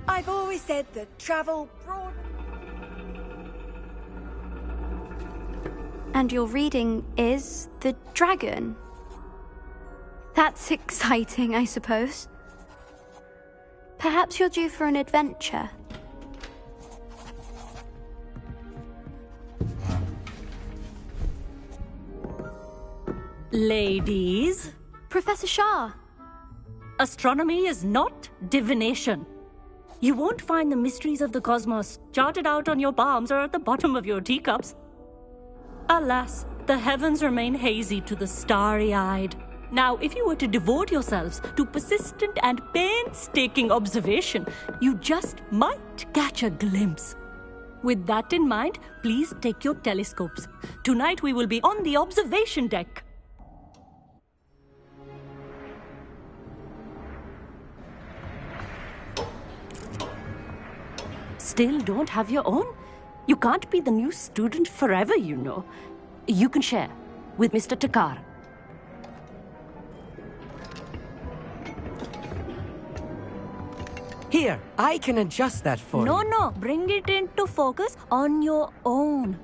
I've always said that travel broad... And your reading is the dragon. That's exciting, I suppose. Perhaps you're due for an adventure. Ladies, Professor Shah. astronomy is not divination. You won't find the mysteries of the cosmos charted out on your palms or at the bottom of your teacups. Alas, the heavens remain hazy to the starry-eyed. Now, if you were to devote yourselves to persistent and painstaking observation, you just might catch a glimpse. With that in mind, please take your telescopes. Tonight we will be on the observation deck. Still don't have your own? You can't be the new student forever, you know. You can share with Mr. Takar. Here, I can adjust that for you. No, bring it into focus on your own.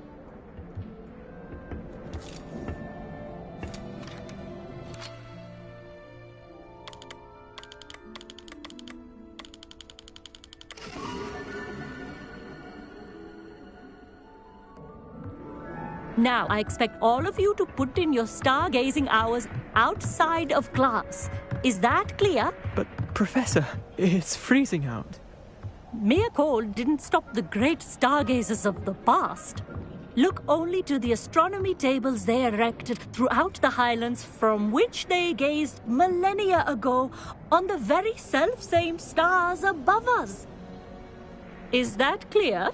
Now, I expect all of you to put in your stargazing hours outside of class. Is that clear? But, Professor, it's freezing out. Mere cold didn't stop the great stargazers of the past. Look only to the astronomy tables they erected throughout the highlands from which they gazed millennia ago on the very self-same stars above us. Is that clear?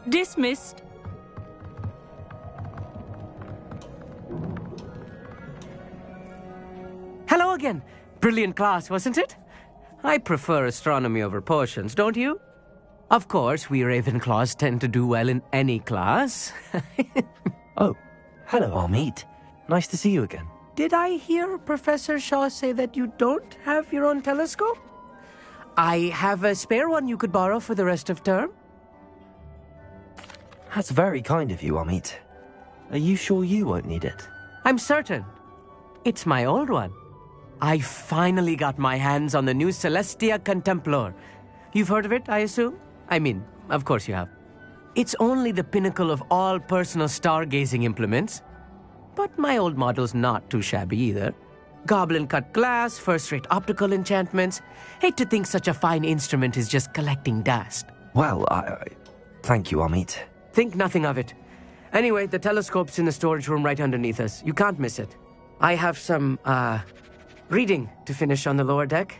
Dismissed. Hello again. Brilliant class, wasn't it? I prefer astronomy over potions, don't you? Of course, we Ravenclaws tend to do well in any class. Oh, hello, Amit. Nice to see you again. Did I hear Professor Shaw say that you don't have your own telescope? I have a spare one you could borrow for the rest of term. That's very kind of you, Amit. Are you sure you won't need it? I'm certain. It's my old one. I finally got my hands on the new Celestia Contemplar. You've heard of it, I assume? I mean, of course you have. It's only the pinnacle of all personal stargazing implements. But my old model's not too shabby either. Goblin-cut glass, first-rate optical enchantments. Hate to think such a fine instrument is just collecting dust. Well, thank you, Amit. Think nothing of it. Anyway, the telescope's in the storage room right underneath us. You can't miss it. I have some, reading to finish on the lower deck.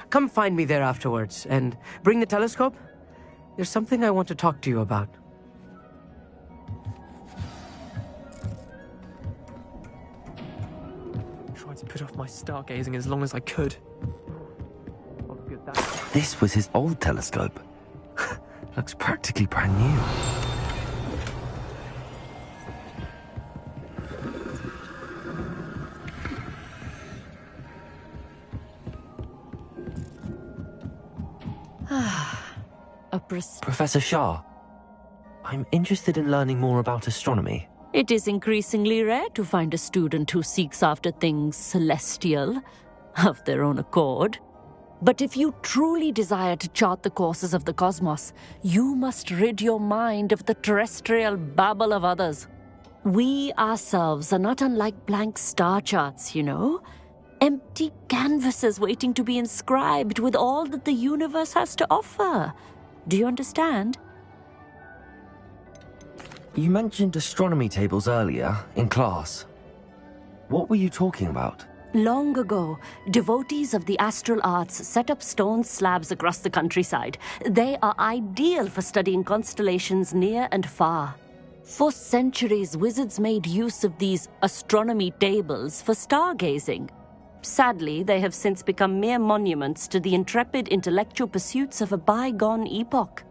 Come find me there afterwards, and bring the telescope. There's something I want to talk to you about. Tried to put off my stargazing as long as I could. This was his old telescope. Looks practically brand new. Professor Shah, I'm interested in learning more about astronomy. It is increasingly rare to find a student who seeks after things celestial, of their own accord. But if you truly desire to chart the courses of the cosmos, you must rid your mind of the terrestrial babble of others. We ourselves are not unlike blank star charts, you know. Empty canvases waiting to be inscribed with all that the universe has to offer. Do you understand? You mentioned astronomy tables earlier, in class. What were you talking about? Long ago, devotees of the astral arts set up stone slabs across the countryside. They are ideal for studying constellations near and far. For centuries, wizards made use of these astronomy tables for stargazing. Sadly, they have since become mere monuments to the intrepid intellectual pursuits of a bygone epoch.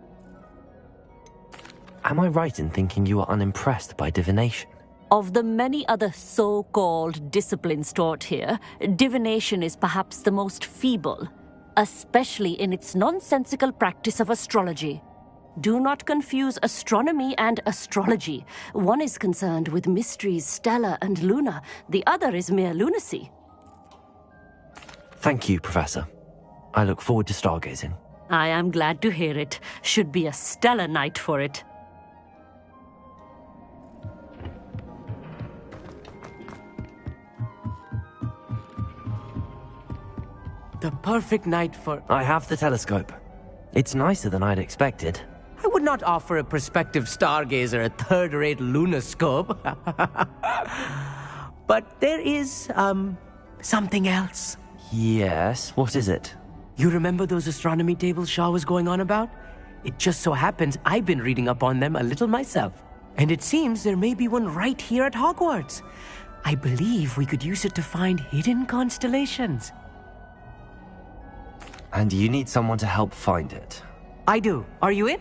Am I right in thinking you are unimpressed by divination? Of the many other so-called disciplines taught here, divination is perhaps the most feeble, especially in its nonsensical practice of astrology. Do not confuse astronomy and astrology. One is concerned with mysteries stellar and lunar, the other is mere lunacy. Thank you, Professor. I look forward to stargazing. I am glad to hear it. Should be a stellar night for it. The perfect night for... I have the telescope. It's nicer than I'd expected. I would not offer a prospective stargazer a third-rate lunoscope. But there is, something else. Yes, what is it? You remember those astronomy tables Shaw was going on about? It just so happens I've been reading up on them a little myself. And it seems there may be one right here at Hogwarts. I believe we could use it to find hidden constellations. And you need someone to help find it. I do. Are you in?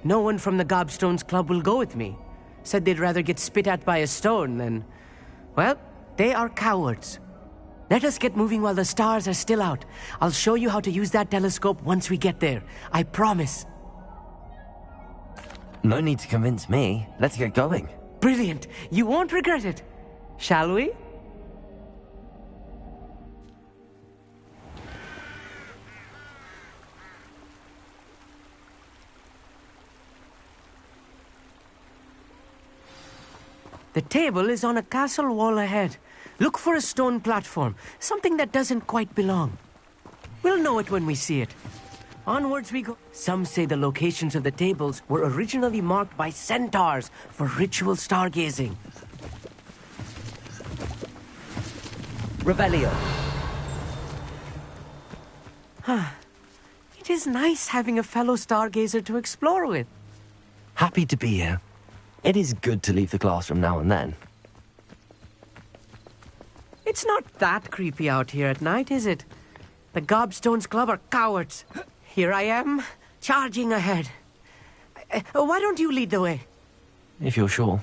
No one from the Gobstones Club will go with me. Said they'd rather get spit at by a stone than... Well, they are cowards. Let us get moving while the stars are still out. I'll show you how to use that telescope once we get there. I promise. No need to convince me. Let's get going. Brilliant. You won't regret it. Shall we? The table is on a castle wall ahead. Look for a stone platform, something that doesn't quite belong. We'll know it when we see it. Onwards we go. Some say the locations of the tables were originally marked by centaurs for ritual stargazing. Revelio. It is nice having a fellow stargazer to explore with. Happy to be here. It is good to leave the classroom now and then. It's not that creepy out here at night, is it? The Gobstones Club are cowards. Here I am, charging ahead. Why don't you lead the way? If you're sure.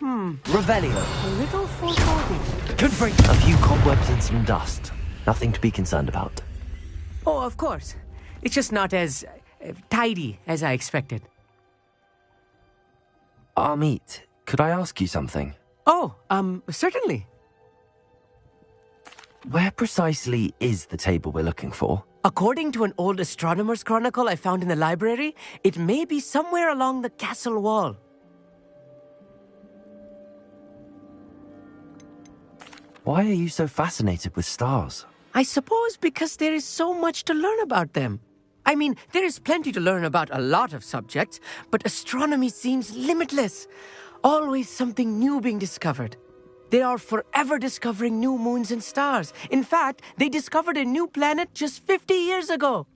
Revelio. A little foreboding. Could bring a few cobwebs and some dust. Nothing to be concerned about. Oh, of course. It's just not as tidy as I expected. Amit, could I ask you something? Oh, certainly. Where precisely is the table we're looking for? According to an old astronomer's chronicle I found in the library, it may be somewhere along the castle wall. Why are you so fascinated with stars? I suppose because there is so much to learn about them. I mean, there is plenty to learn about a lot of subjects, but astronomy seems limitless. Always something new being discovered. They are forever discovering new moons and stars. In fact, they discovered a new planet just 50 years ago.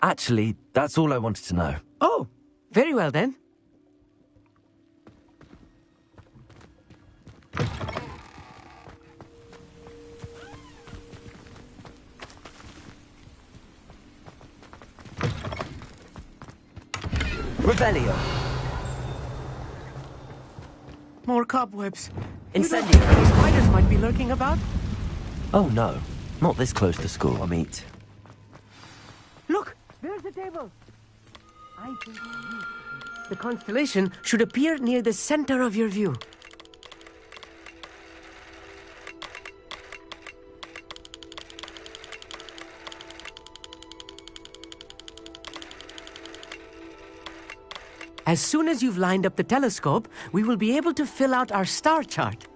Actually, that's all I wanted to know. Oh, very well then. Revelio. More cobwebs. Incendio. Any spiders might be lurking about. Oh no, not this close to school, Amit. Look, there's the table. I think the constellation should appear near the center of your view. As soon as you've lined up the telescope, we will be able to fill out our star chart.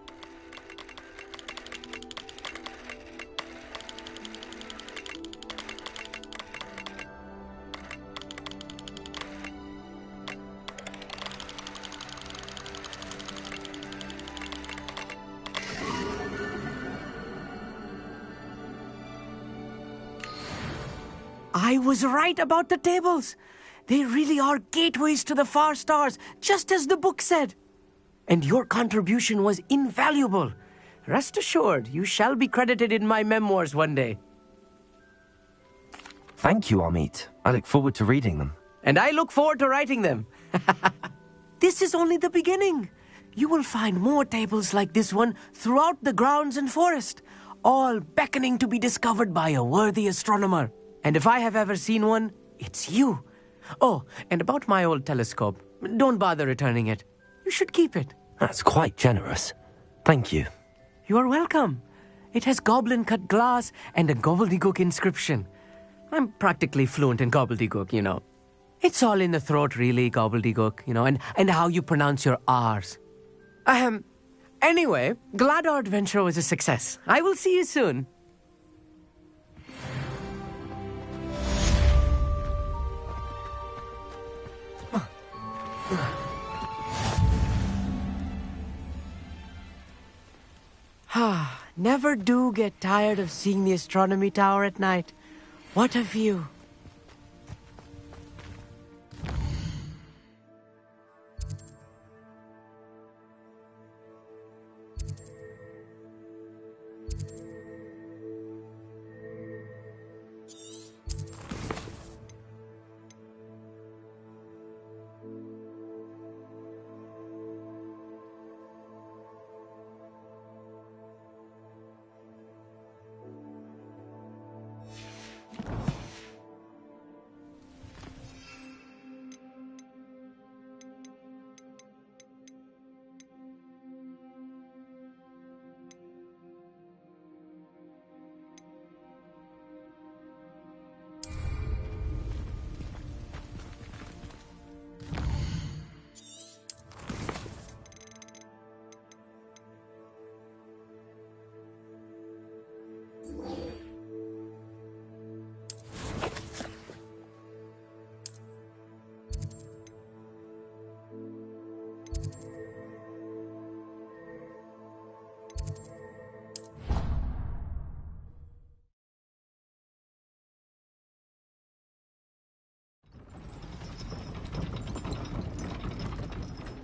I was right about the tables. They really are gateways to the far stars, just as the book said. And your contribution was invaluable. Rest assured, you shall be credited in my memoirs one day. Thank you, Amit. I look forward to reading them. And I look forward to writing them. This is only the beginning. You will find more tables like this one throughout the grounds and forest, all beckoning to be discovered by a worthy astronomer. And if I have ever seen one, it's you. Oh, and about my old telescope, don't bother returning it. You should keep it. That's quite generous. Thank you. You are welcome. It has goblin-cut glass and a gobbledygook inscription. I'm practically fluent in gobbledygook, you know. It's all in the throat, really, gobbledygook, you know, and how you pronounce your R's. Anyway, glad our adventure was a success. I will see you soon. Never do get tired of seeing the astronomy tower at night. What a view.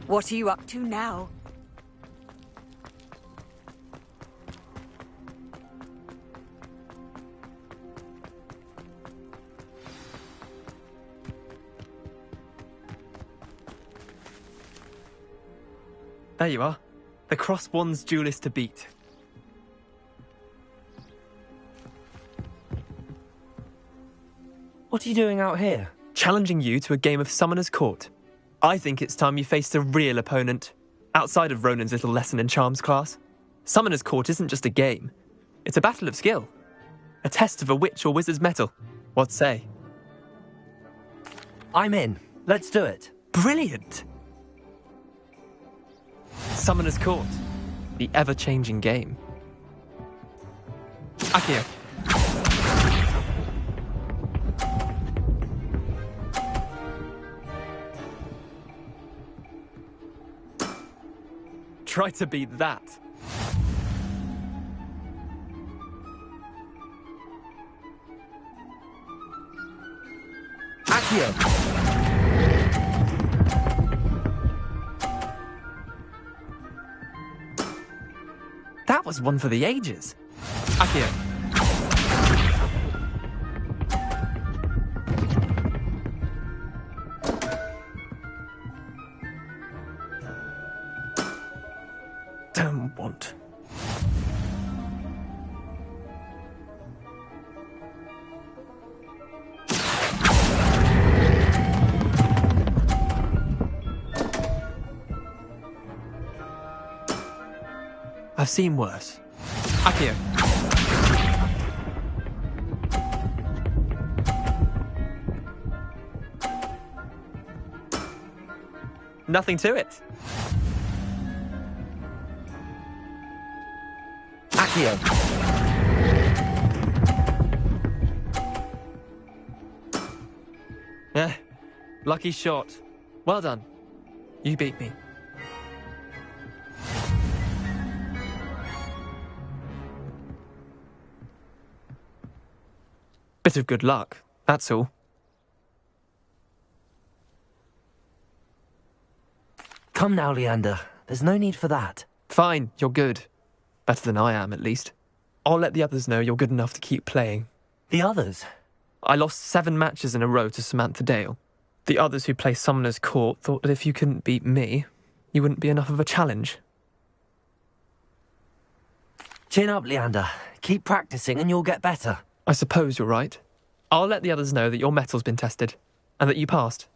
What are you up to now? There you are. The Crosswands duelist to beat. What are you doing out here? Challenging you to a game of Summoner's Court. I think it's time you faced a real opponent, outside of Ronan's little lesson in charms class. Summoner's Court isn't just a game. It's a battle of skill. A test of a witch or wizard's mettle. What say? I'm in. Let's do it. Brilliant! Summoner's Court. The ever-changing game. Akio. Try to beat that. Akio! That was one for the ages. Akio. Don't want. I've seen worse. Akio. Nothing to it. Akio! Lucky shot. Well done. You beat me. Bit of good luck, that's all. Come now, Leander. There's no need for that. Fine, you're good. Better than I am, at least. I'll let the others know you're good enough to keep playing. The others? I lost 7 matches in a row to Samantha Dale. The others who play Summoner's Court thought that if you couldn't beat me, you wouldn't be enough of a challenge. Chin up, Leander. Keep practicing and you'll get better. I suppose you're right. I'll let the others know that your metal's been tested, and that you passed.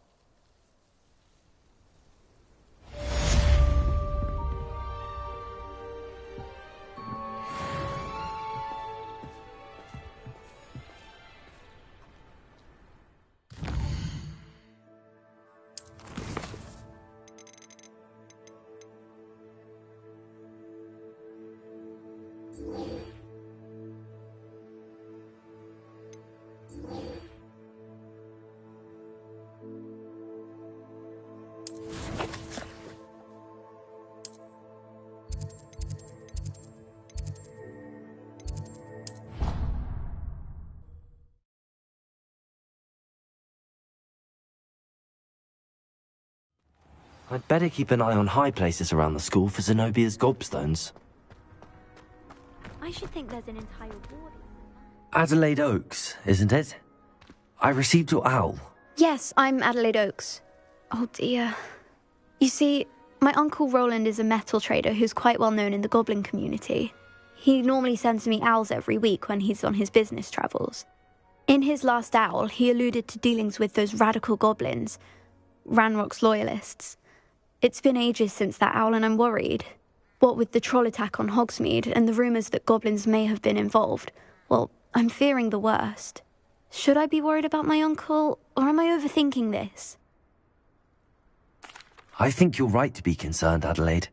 I'd better keep an eye on high places around the school for Zenobia's gobstones. I should think there's an entire ward. Adelaide Oaks, isn't it? I received your owl. Yes, I'm Adelaide Oaks. Oh dear. You see, my Uncle Roland is a metal trader who's quite well known in the goblin community. He normally sends me owls every week when he's on his business travels. In his last owl, he alluded to dealings with those radical goblins, Ranrock's loyalists. It's been ages since that owl and I'm worried. What with the troll attack on Hogsmeade and the rumours that goblins may have been involved, well, I'm fearing the worst. Should I be worried about my uncle, or am I overthinking this? I think you're right to be concerned, Adelaide.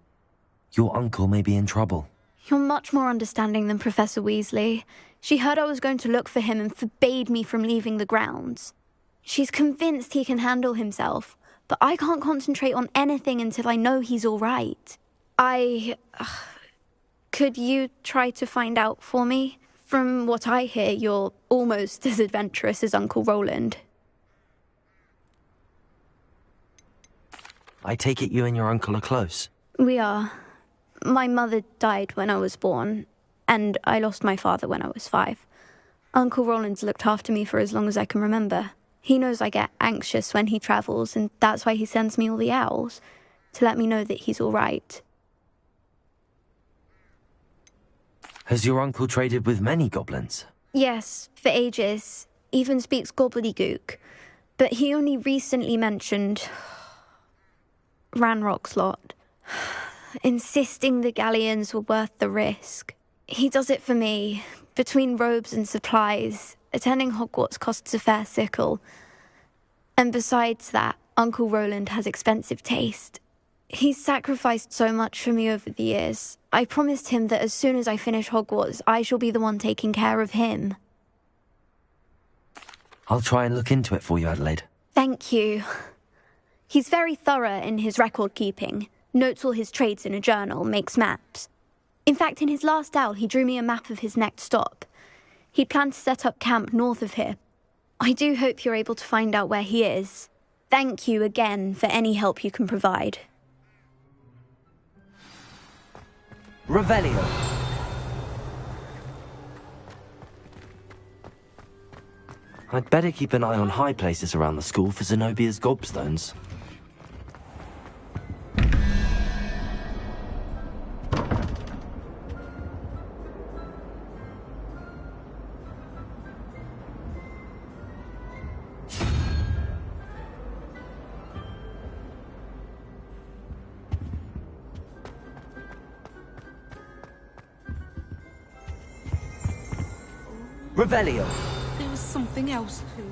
Your uncle may be in trouble. You're much more understanding than Professor Weasley. She heard I was going to look for him and forbade me from leaving the grounds. She's convinced he can handle himself, but I can't concentrate on anything until I know he's all right. Could you try to find out for me? From what I hear, you're almost as adventurous as Uncle Roland. I take it you and your uncle are close. We are. My mother died when I was born, and I lost my father when I was 5. Uncle Roland's looked after me for as long as I can remember. He knows I get anxious when he travels, and that's why he sends me all the owls, to let me know that he's all right. Has your uncle traded with many goblins? Yes, for ages. Even speaks gobbledygook. But he only recently mentioned Ranrock's lot, insisting the galleons were worth the risk. He does it for me. Between robes and supplies, attending Hogwarts costs a fair sickle. And besides that, Uncle Roland has expensive taste. He's sacrificed so much for me over the years. I promised him that as soon as I finish Hogwarts, I shall be the one taking care of him. I'll try and look into it for you, Adelaide. Thank you. He's very thorough in his record keeping, notes all his trades in a journal, makes maps. In fact, in his last owl, he drew me a map of his next stop. He planned to set up camp north of here. I do hope you're able to find out where he is. Thank you again for any help you can provide. Revelio. I'd better keep an eye on high places around the school for Zenobia's gobstones. Revelio. There was something else too.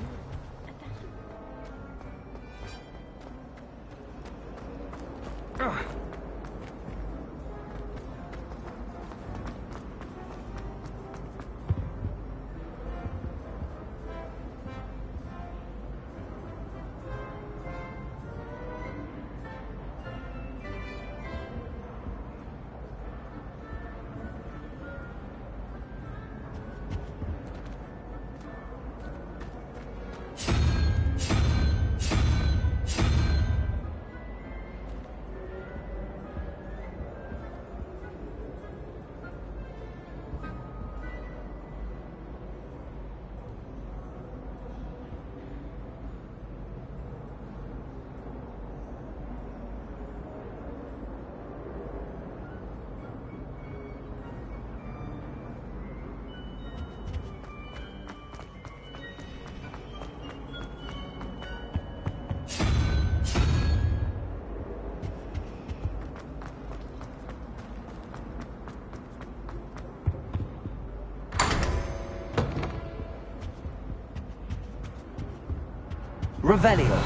Revelio.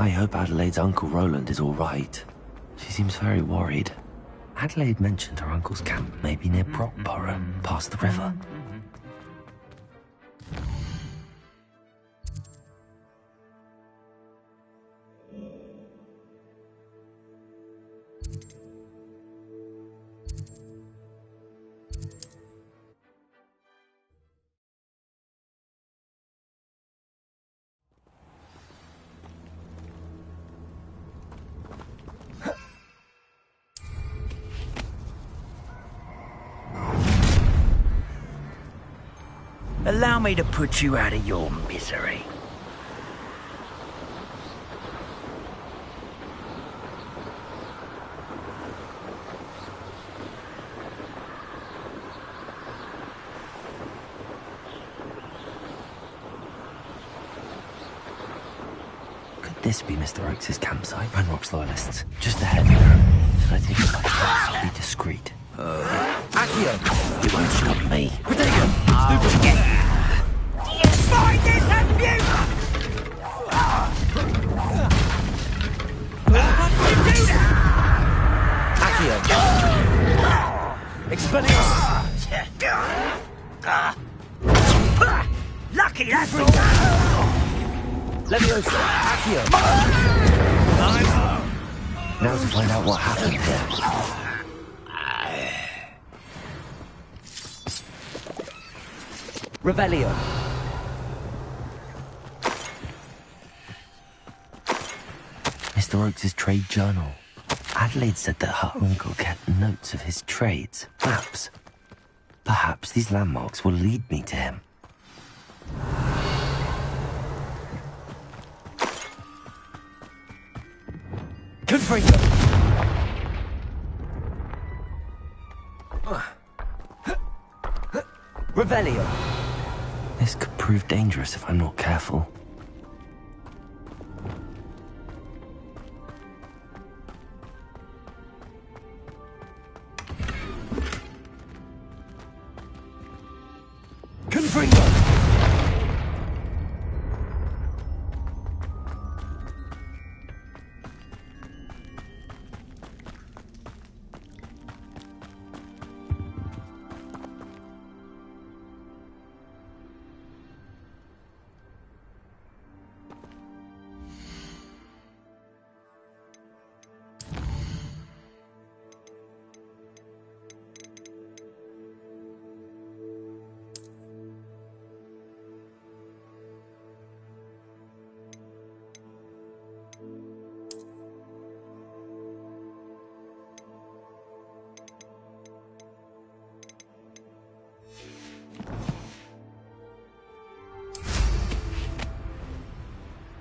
I hope Adelaide's Uncle Roland is all right. She seems very worried. Adelaide mentioned her uncle's camp may be near Brockborough, past the river. Allow me to put you out of your misery. Could this be Mr. Oakes' campsite? Ranrock's loyalists. Just ahead. Should I take it by force or be discreet? Accio! You won't stop me. Protego! Find this abuse! What did you do that? Accio! Expelliarmus! Lucky that's all. Leviosa! Accio! Now to find out what happened here. Revelio. Mr. Oakes' trade journal. Adelaide said that her uncle kept notes of his trades, maps. Perhaps these landmarks will lead me to him. Confringo! Revelio. This could prove dangerous if I'm not careful. Confringo!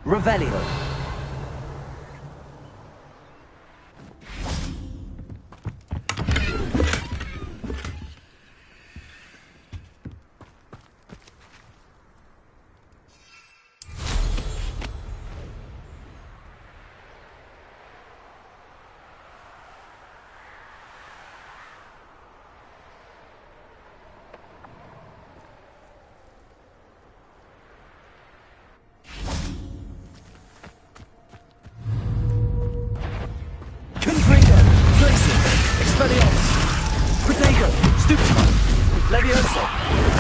Revelio. Expelliarmus! Protego! Stupefy! Levioso!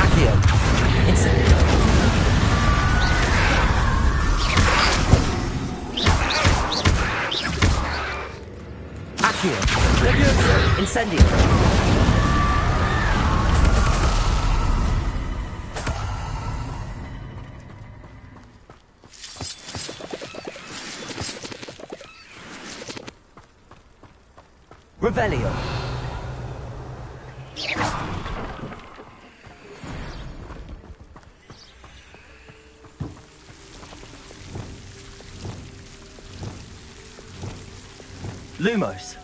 Accio! Incendio! Accio! Levioso! Incendio! Revelio. Lumos.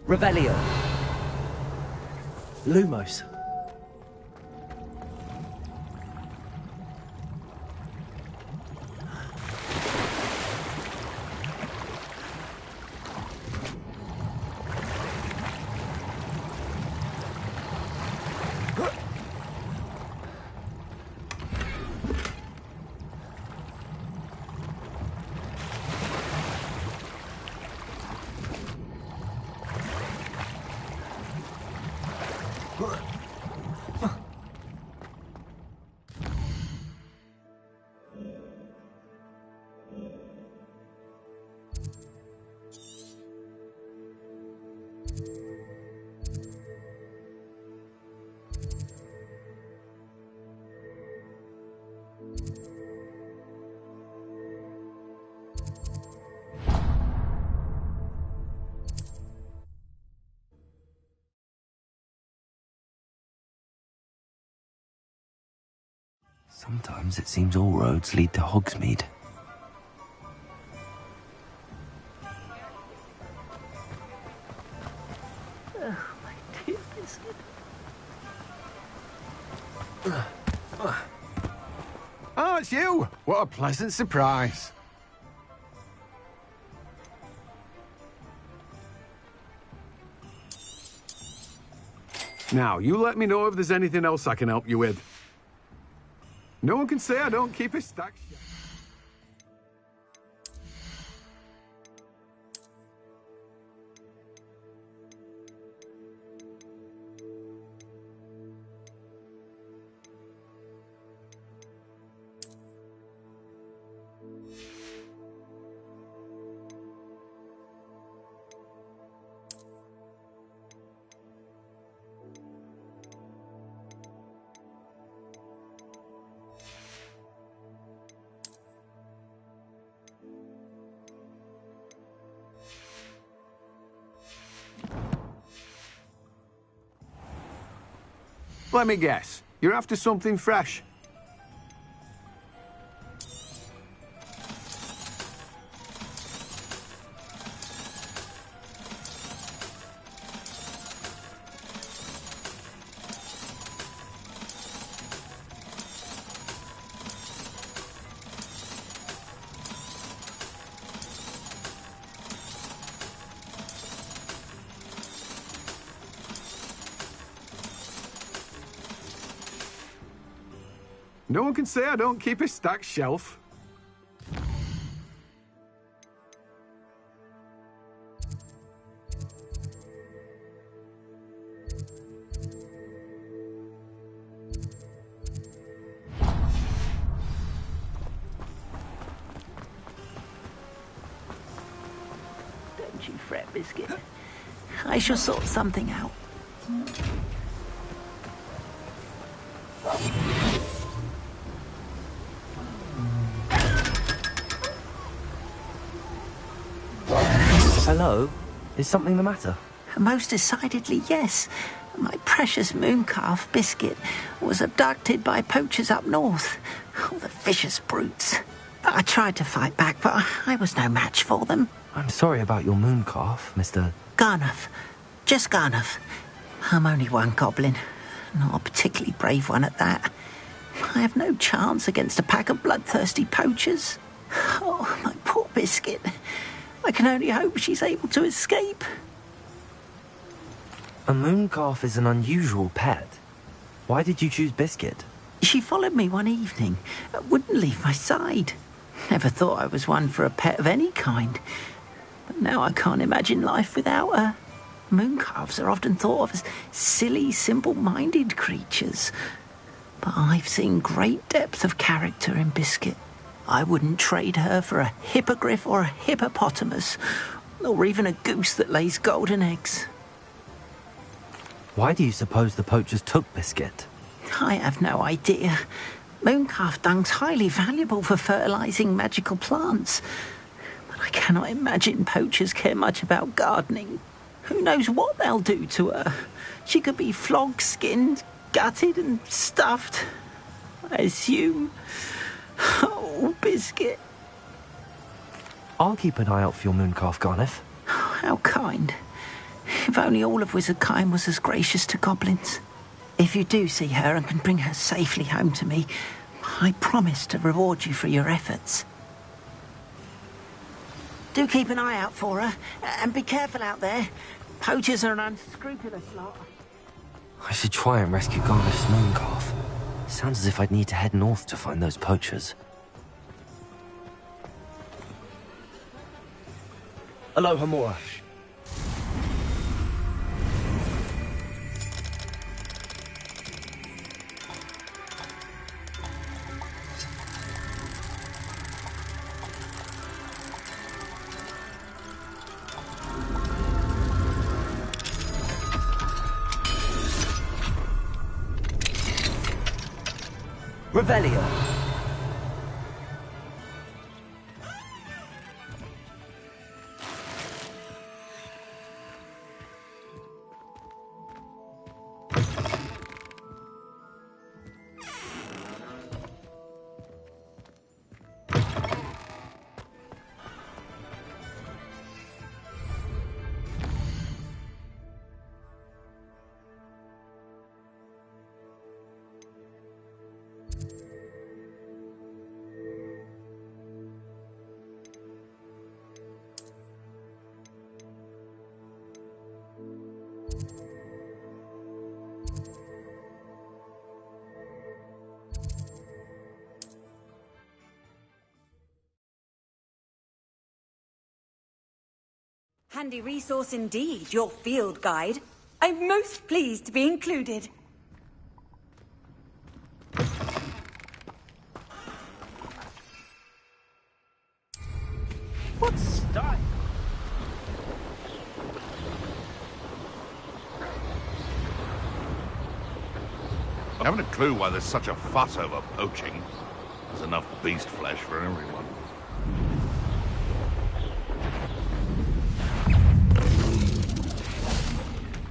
Revelio. Lumos. Sometimes it seems all roads lead to Hogsmeade. Oh, my dear Biscuit. Oh, it's you! What a pleasant surprise. Now, you let me know if there's anything else I can help you with. No one can say I don't keep a stack. Let me guess. You're after something fresh. No one can say I don't keep a stacked shelf. Don't you fret, Biscuit. I shall sort something out. Hello? Is something the matter? Most decidedly, yes. My precious mooncalf, Biscuit, was abducted by poachers up north. Oh, the vicious brutes. I tried to fight back, but I was no match for them. I'm sorry about your mooncalf, Mr. Garnuff. Just Garnuff. I'm only one goblin. Not a particularly brave one at that. I have no chance against a pack of bloodthirsty poachers. Oh, my poor Biscuit. I can only hope she's able to escape. A mooncalf is an unusual pet. Why did you choose Biscuit? She followed me one evening, wouldn't leave my side. Never thought I was one for a pet of any kind. But now I can't imagine life without her. Mooncalves are often thought of as silly, simple-minded creatures. But I've seen great depth of character in Biscuit. I wouldn't trade her for a hippogriff or a hippopotamus, or even a goose that lays golden eggs. Why do you suppose the poachers took Biscuit? I have no idea. Mooncalf dung's highly valuable for fertilizing magical plants. But I cannot imagine poachers care much about gardening. Who knows what they'll do to her? She could be flogged, skinned, gutted and stuffed. I assume Oh, Biscuit. I'll keep an eye out for your mooncalf, Garneth. How kind. If only all of Wizardkind was as gracious to goblins. If you do see her and can bring her safely home to me, I promise to reward you for your efforts. Do keep an eye out for her, and be careful out there. Poachers are an unscrupulous lot. I should try and rescue Garneth's mooncalf. Sounds as if I'd need to head north to find those poachers. Aloha Moa. Revelio. Handy resource indeed, your field guide. I'm most pleased to be included. What style? I haven't a clue why there's such a fuss over poaching. There's enough beast flesh for everyone.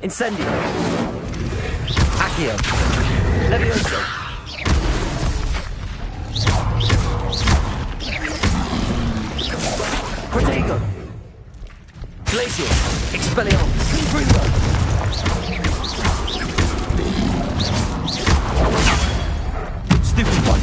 Incendio. Accio. Levioso. Protego. Glacial. Expelliarmus. Confringo. Stupid one.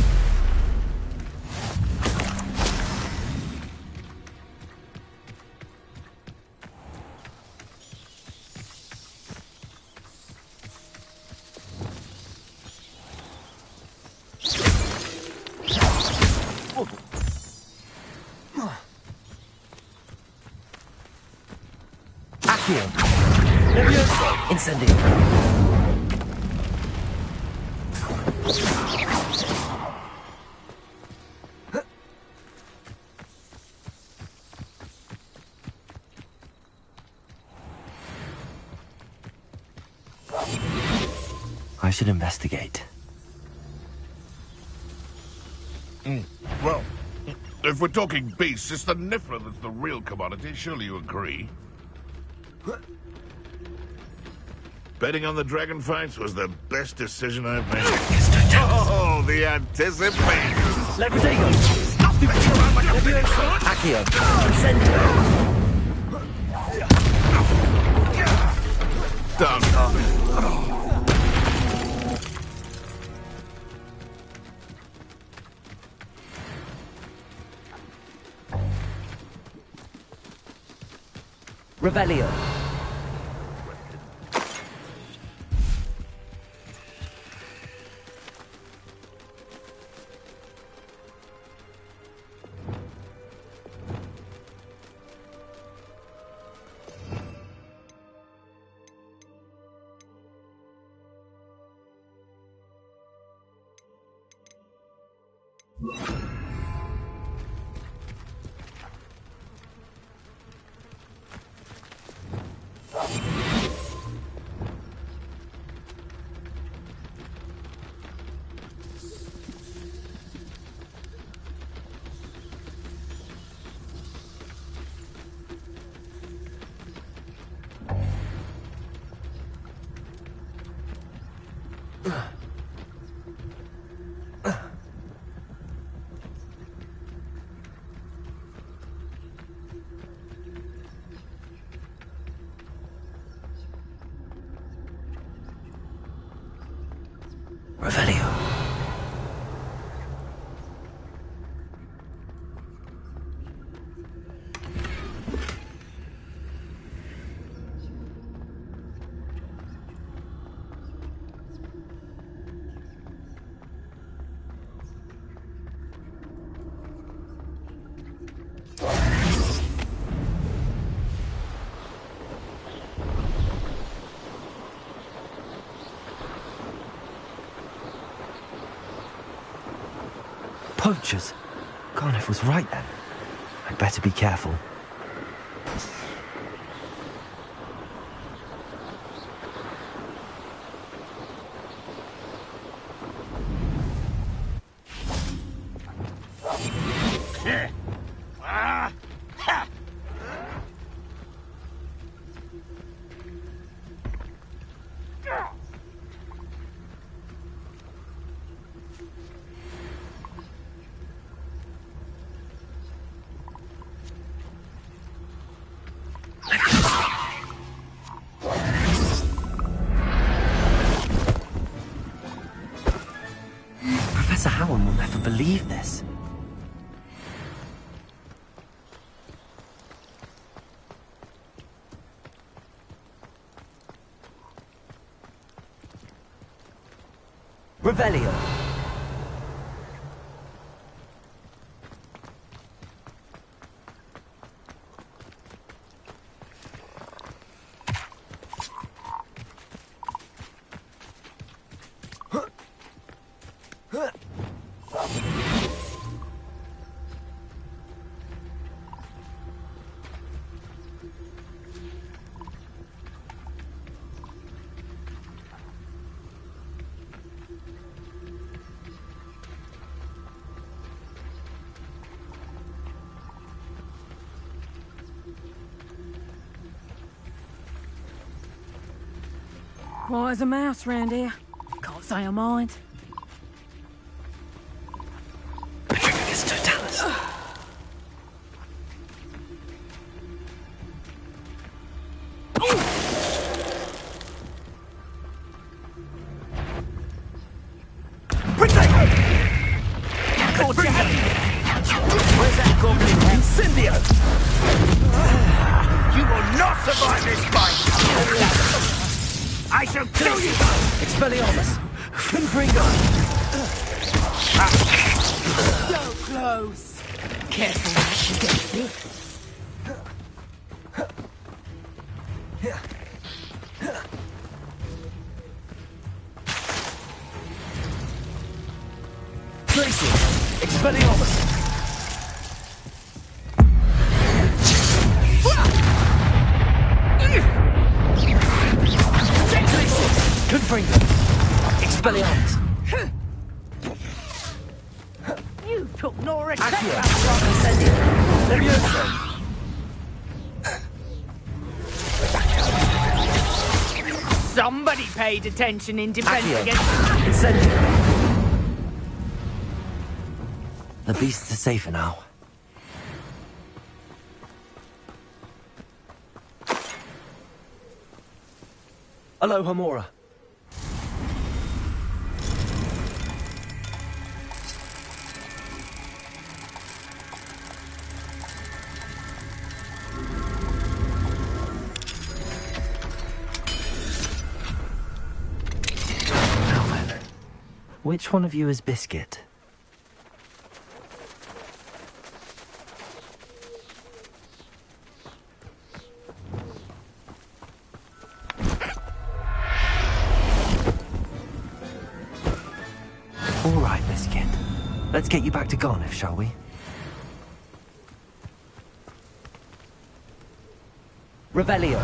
Accio. Levioso. Incendio. I should investigate. Well, if we're talking beasts, it's the Niffler that's the real commodity. Surely you agree? Betting on the dragon fights was the best decision I've made. Oh, the anticipation! Leprotego! Accio! Incendio! Done. Revelio. Revelio. Poachers. Garniff was right then. I'd better be careful. Professor Howard will never believe this. Revelio. Quiet as a mouse round here. Can't say I mind. Petrificus totalis. Where's that goblin? Incendio! You will not survive this fight! I shall kill you! Expelliarmus! Confringo! So close. Careful what you get. Tracy! Expelliarmus! Confringo! Expelliarmus! You took no respect. Levioso! Somebody paid attention in defense Accio. against... Incendio! The beasts are safer now. Aloha Mora. Which one of you is Biscuit? All right, Biscuit. Let's get you back to Garniff, shall we? Revelio!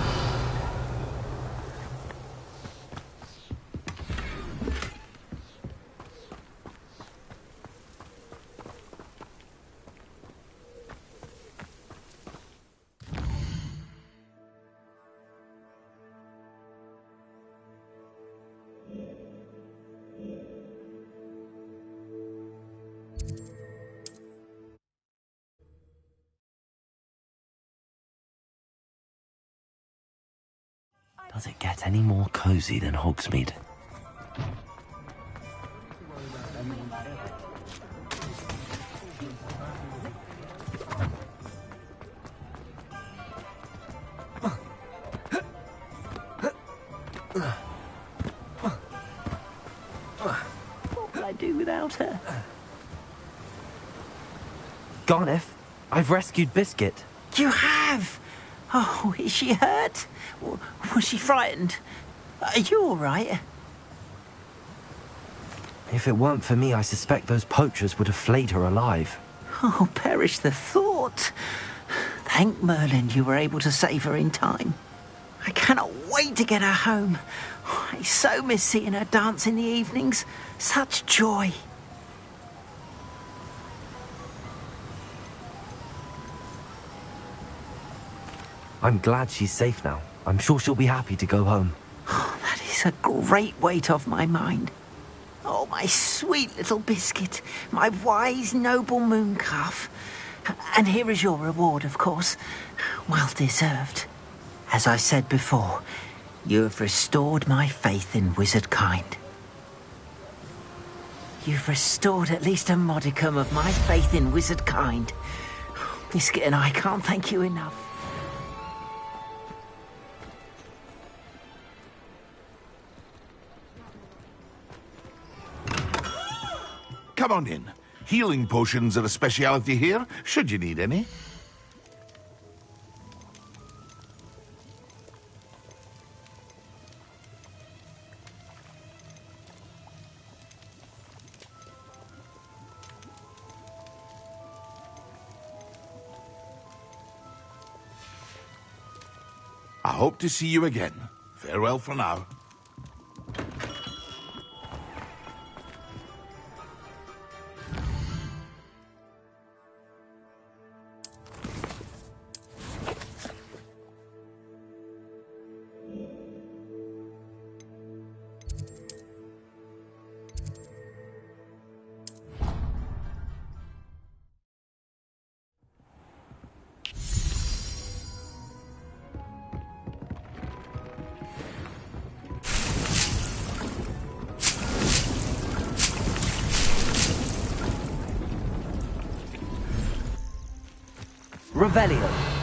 Does it get any more cozy than Hogsmeade? What will I do without her? Garneth, I've rescued Biscuit. You have? Oh, is she hurt? Was she frightened? Are you all right? If it weren't for me, I suspect those poachers would have flayed her alive. Oh, perish the thought. Thank Merlin you were able to save her in time. I cannot wait to get her home. I so miss seeing her dance in the evenings. Such joy. I'm glad she's safe now. I'm sure she'll be happy to go home. Oh, that is a great weight off my mind. Oh, my sweet little Biscuit, my wise, noble moon calf. And here is your reward, of course. Well deserved. As I said before, you have restored my faith in wizard kind. You've restored at least a modicum of my faith in wizard kind. Biscuit and I can't thank you enough. Come on in. Healing potions are a speciality here, should you need any. I hope to see you again. Farewell for now. Revelio.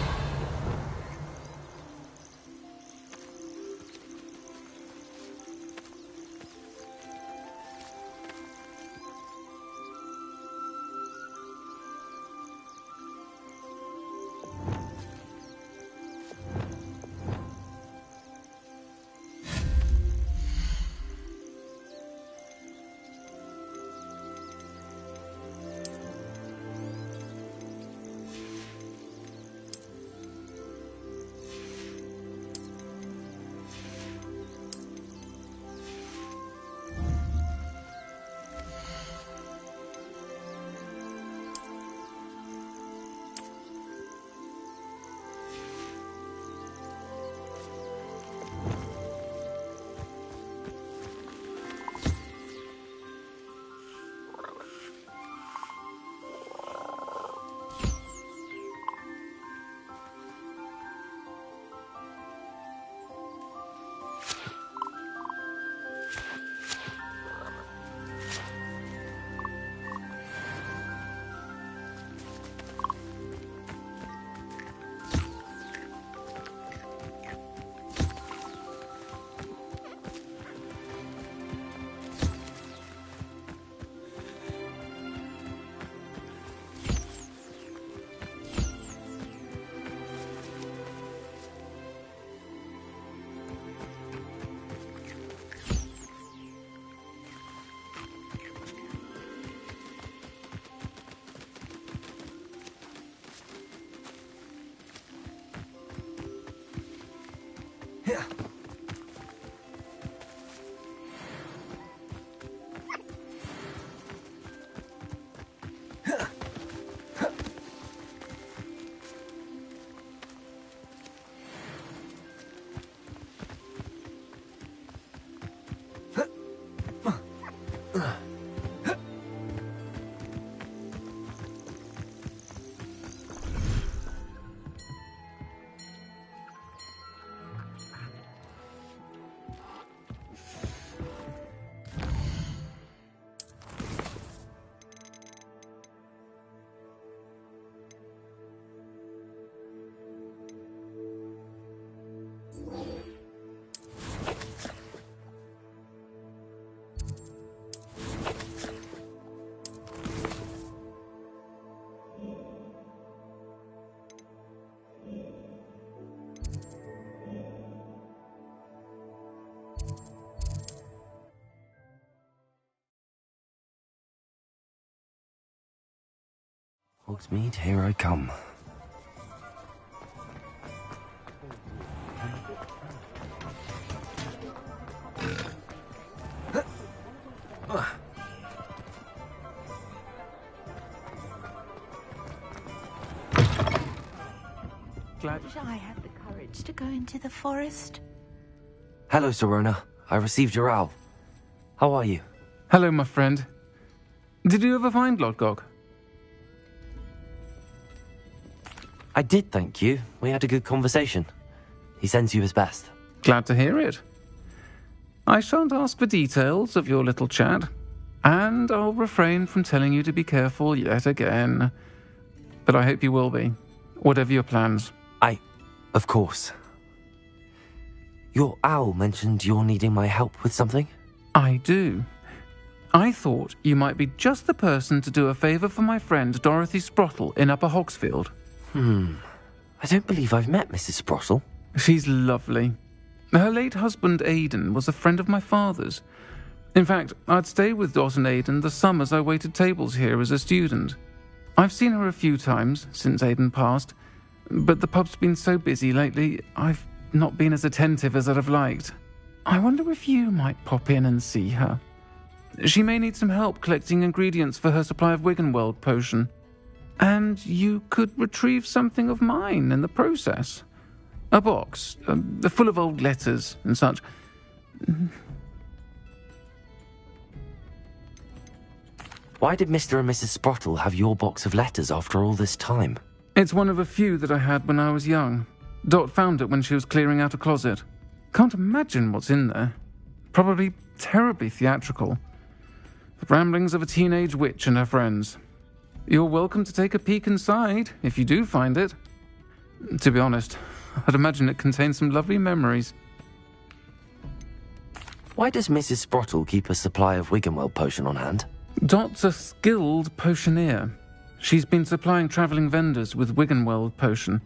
Hogsmeade, here I come. Glad I had the courage to go into the forest. Hello, Serona. I received your owl. How are you? Hello, my friend. Did you ever find Lodgok? I did, thank you. We had a good conversation. He sends you his best. Glad to hear it. I shan't ask for details of your little chat, and I'll refrain from telling you to be careful yet again. But I hope you will be, whatever your plans. Of course. Your owl mentioned you're needing my help with something? I do. I thought you might be just the person to do a favour for my friend Dorothy Sprottle in Upper Hogsfield. I don't believe I've met Mrs. Sprottle. She's lovely. Her late husband Aidan was a friend of my father's. In fact, I'd stayed with Dot and Aidan the summers I waited tables here as a student. I've seen her a few times since Aidan passed, but the pub's been so busy lately, I've not been as attentive as I'd have liked. I wonder if you might pop in and see her. She may need some help collecting ingredients for her supply of Wiggenweld potion. And you could retrieve something of mine in the process. A box, full of old letters and such. Why did Mr. and Mrs. Sprottle have your box of letters after all this time? It's one of a few that I had when I was young. Dot found it when she was clearing out a closet. Can't imagine what's in there. Probably terribly theatrical. The ramblings of a teenage witch and her friends. You're welcome to take a peek inside, if you do find it. To be honest, I'd imagine it contains some lovely memories. Why does Mrs. Sprottle keep a supply of Wiggenweld potion on hand? Dot's a skilled potioneer. She's been supplying travelling vendors with Wiggenweld potion.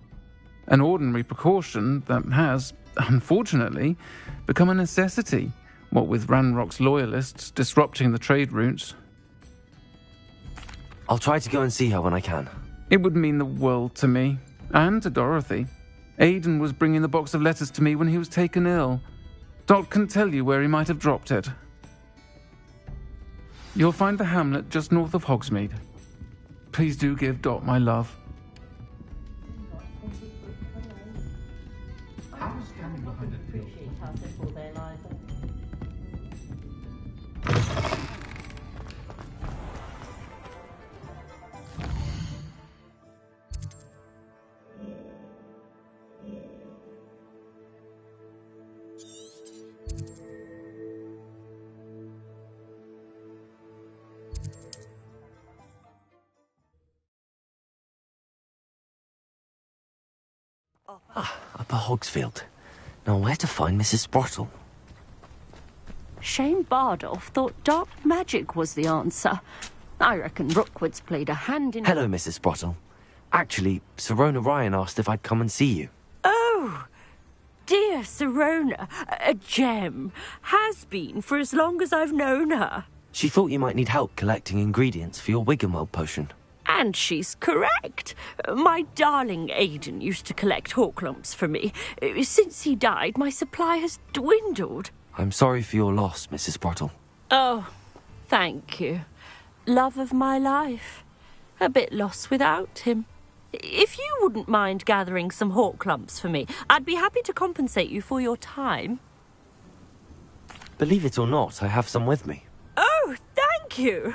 An ordinary precaution that has, unfortunately, become a necessity, what with Ranrock's loyalists disrupting the trade routes. I'll try to go and see her when I can. It would mean the world to me, and to Dorothy. Aidan was bringing the box of letters to me when he was taken ill. Dot can tell you where he might have dropped it. You'll find the hamlet just north of Hogsmeade. Please do give Dot my love. Upper Hogsfield. Now where to find Mrs. Sprottle? Shane Bardolph thought dark magic was the answer. I reckon Rookwood's played a hand in... Hello, Mrs. Sprottle. Actually, Serona Ryan asked if I'd come and see you. Oh, dear Serona, a gem. Has been for as long as I've known her. She thought you might need help collecting ingredients for your Wiggenweld potion. And she's correct. My darling Aidan used to collect hawklumps for me. Since he died, my supply has dwindled. I'm sorry for your loss, Mrs. Sprottle. Oh, thank you. Love of my life. A bit lost without him. If you wouldn't mind gathering some hawklumps for me, I'd be happy to compensate you for your time. Believe it or not, I have some with me. Oh, thank you.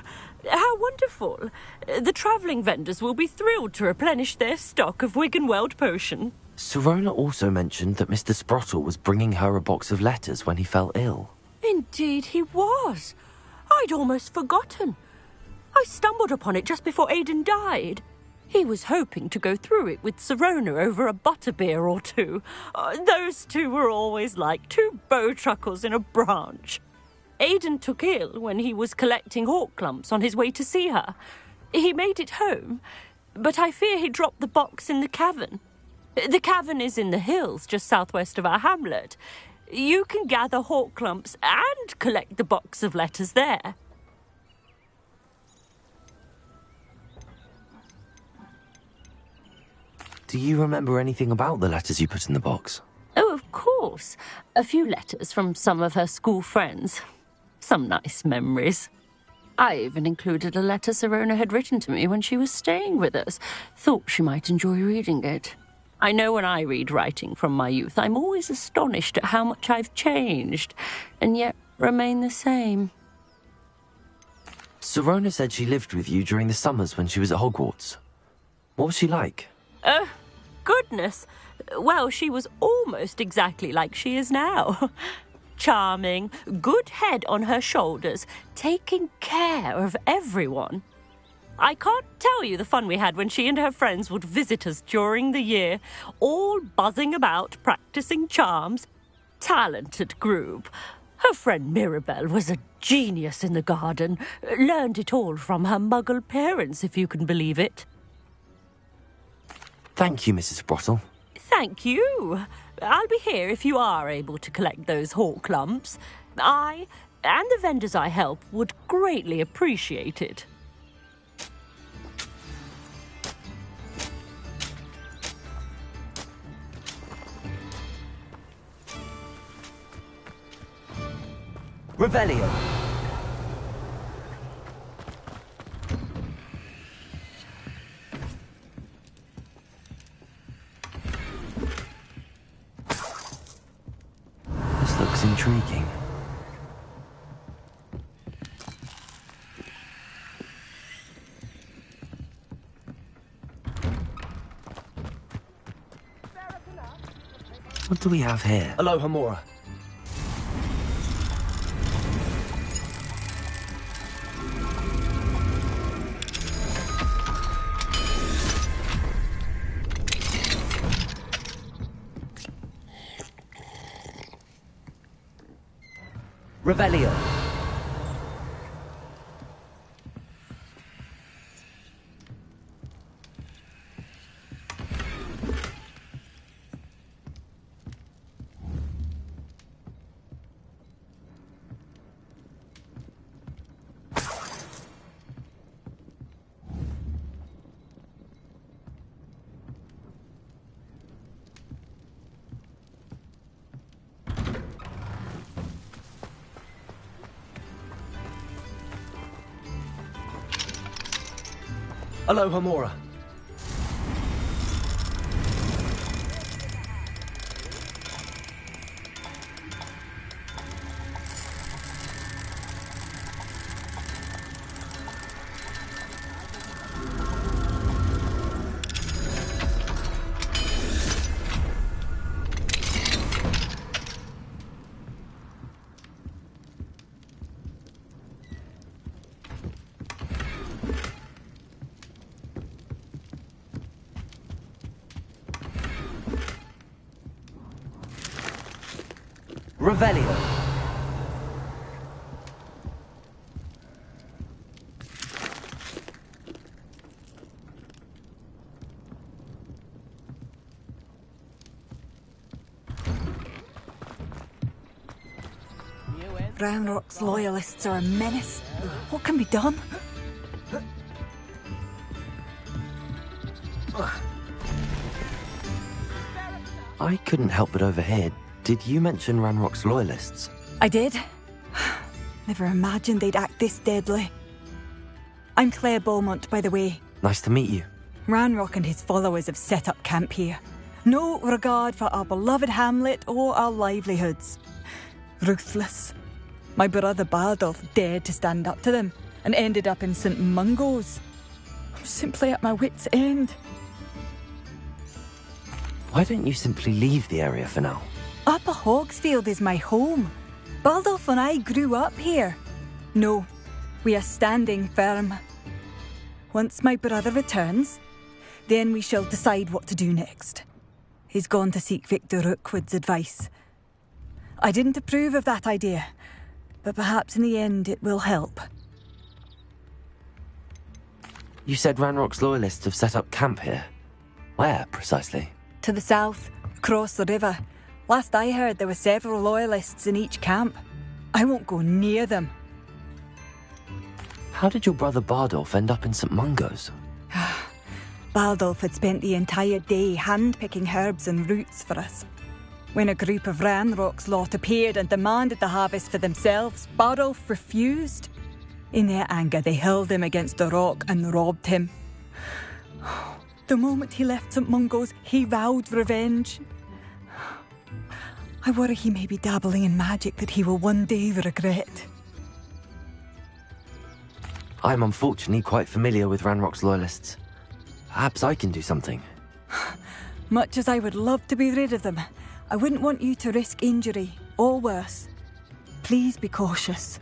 How wonderful. The travelling vendors will be thrilled to replenish their stock of Wiggenweld potion. Serona also mentioned that Mr. Sprottle was bringing her a box of letters when he fell ill. Indeed he was. I'd almost forgotten. I stumbled upon it just before Aidan died. He was hoping to go through it with Serona over a butterbeer or two. Those two were always like two bowtruckles in a branch. Aidan took ill when he was collecting hawklumps on his way to see her. He made it home, but I fear he dropped the box in the cavern. The cavern is in the hills just southwest of our hamlet. You can gather hawklumps and collect the box of letters there. Do you remember anything about the letters you put in the box? Oh, of course. A few letters from some of her school friends. Some nice memories. I even included a letter Sirona had written to me when she was staying with us. Thought she might enjoy reading it. I know when I read writing from my youth, I'm always astonished at how much I've changed, and yet remain the same. Sirona said she lived with you during the summers when she was at Hogwarts. What was she like? Goodness. Well, she was almost exactly like she is now. Charming, good head on her shoulders, taking care of everyone. I can't tell you the fun we had when she and her friends would visit us during the year, all buzzing about, practicing charms. Talented group. Her friend Mirabelle was a genius in the garden. Learned it all from her muggle parents, if you can believe it. Thank you, Mrs. Sprottle. Thank you. I'll be here if you are able to collect those hawk lumps. I, and the vendors I help, would greatly appreciate it. Revelio. This looks intriguing. What do we have here? Aloha Mora. Revelio. Aloha Mora. Revelio. Ranrock's loyalists are a menace. What can be done? I couldn't help but overhear. Did you mention Ranrock's loyalists? I did. Never imagined they'd act this deadly. I'm Claire Beaumont, by the way. Nice to meet you. Ranrock and his followers have set up camp here. No regard for our beloved hamlet or our livelihoods. Ruthless. My brother Bardolph dared to stand up to them and ended up in St. Mungo's. I'm simply at my wit's end. Why don't you simply leave the area for now? Upper Hogsfield is my home. Baldolph and I grew up here. No, we are standing firm. Once my brother returns, then we shall decide what to do next. He's gone to seek Victor Rookwood's advice. I didn't approve of that idea, but perhaps in the end it will help. You said Ranrock's loyalists have set up camp here. Where, precisely? To the south, across the river. Last I heard, there were several loyalists in each camp. I won't go near them. How did your brother Bardolph end up in St. Mungo's? Baldulf had spent the entire day hand-picking herbs and roots for us. When a group of Ranrock's lot appeared and demanded the harvest for themselves, Baldulf refused. In their anger, they hurled him against a rock and robbed him. The moment he left St. Mungo's, he vowed revenge. I worry he may be dabbling in magic that he will one day regret. I'm unfortunately quite familiar with Ranrock's loyalists. Perhaps I can do something. Much as I would love to be rid of them, I wouldn't want you to risk injury, or worse. Please be cautious.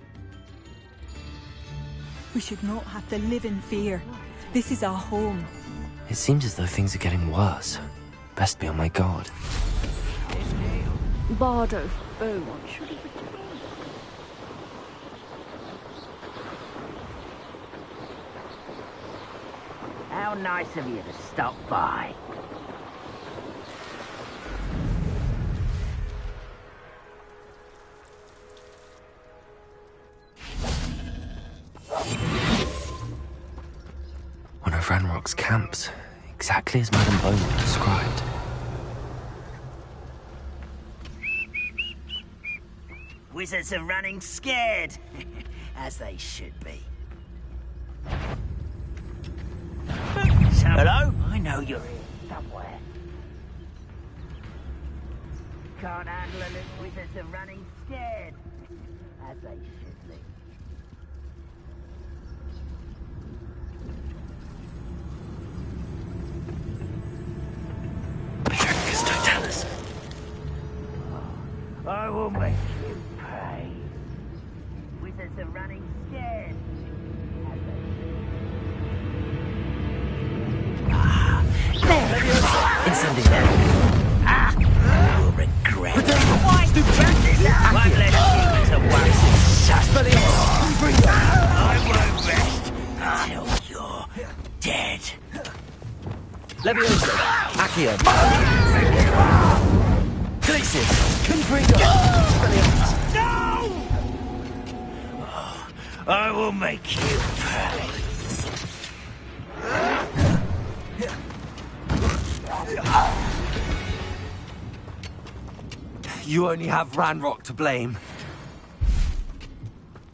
We should not have to live in fear. This is our home. It seems as though things are getting worse. Best be on my guard. Bardo, Beaumont. How nice of you to stop by. One of Ranrock's camps, exactly as Madame Beaumont described. Wizards are running scared, as they should be. Hello? I know you're here somewhere. Can't handle it. Wizards are running scared, as they should be. I will make you pay. Wizards are running scared. Incendiary. You will regret it. Won't let you to worry. I won't rest until you're dead. Leviosa. Accio. Glacius. Confringo. No! I will make you pay. You only have Ranrock to blame.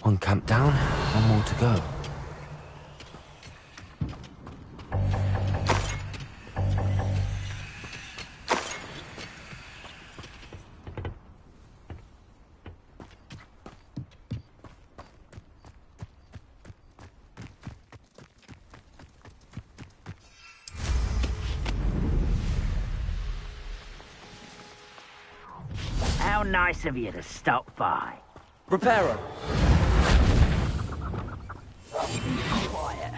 One camp down, one more to go. How nice of you to stop by. Reparo. Quiet.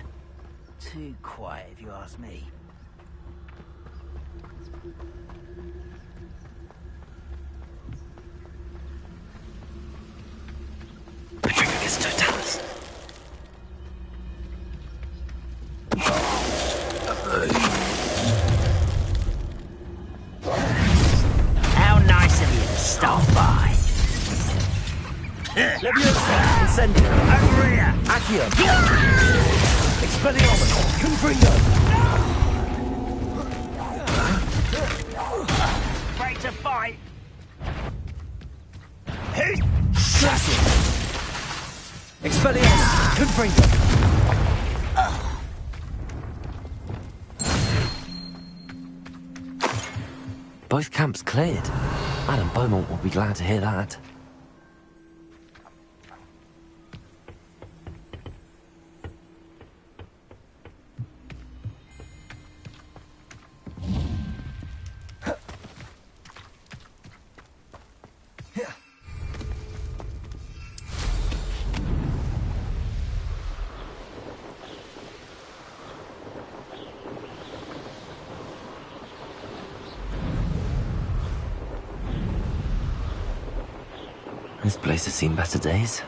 Too quiet, if you ask me. Patricius Totalis. How nice of you to stop by. Leviosa. Incendiary. Agria. Accio. Expelliarmus. Confringo. Afraid to fight. Expelliarmus. Confringo. Both camps cleared. Madame Beaumont will be glad to hear that. This place has seen better days.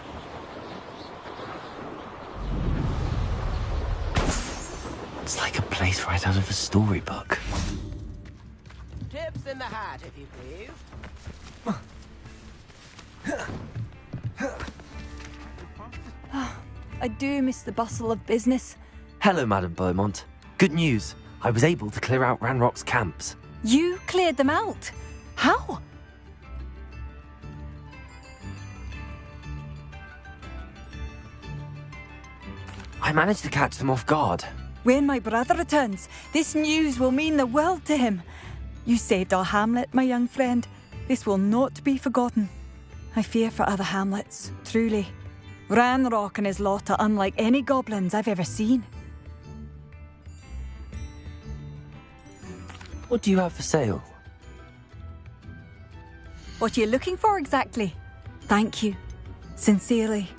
It's like a place right out of a storybook. Tips in the hat, if you please. I do miss the bustle of business. Hello, Madame Beaumont. Good news. I was able to clear out Ranrock's camps. You cleared them out? How? I managed to catch them off guard. When my brother returns, this news will mean the world to him. You saved our hamlet, my young friend. This will not be forgotten. I fear for other hamlets, truly. Ranrock and his lot are unlike any goblins I've ever seen. What do you have for sale? What are you looking for exactly? Thank you. Sincerely.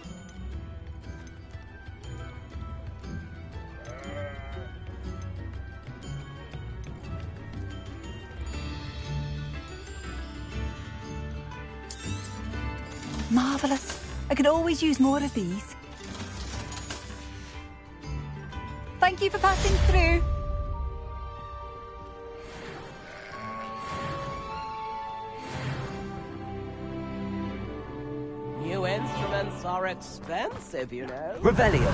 Marvellous. I could always use more of these. Thank you for passing through. New instruments are expensive, you know. Revelio.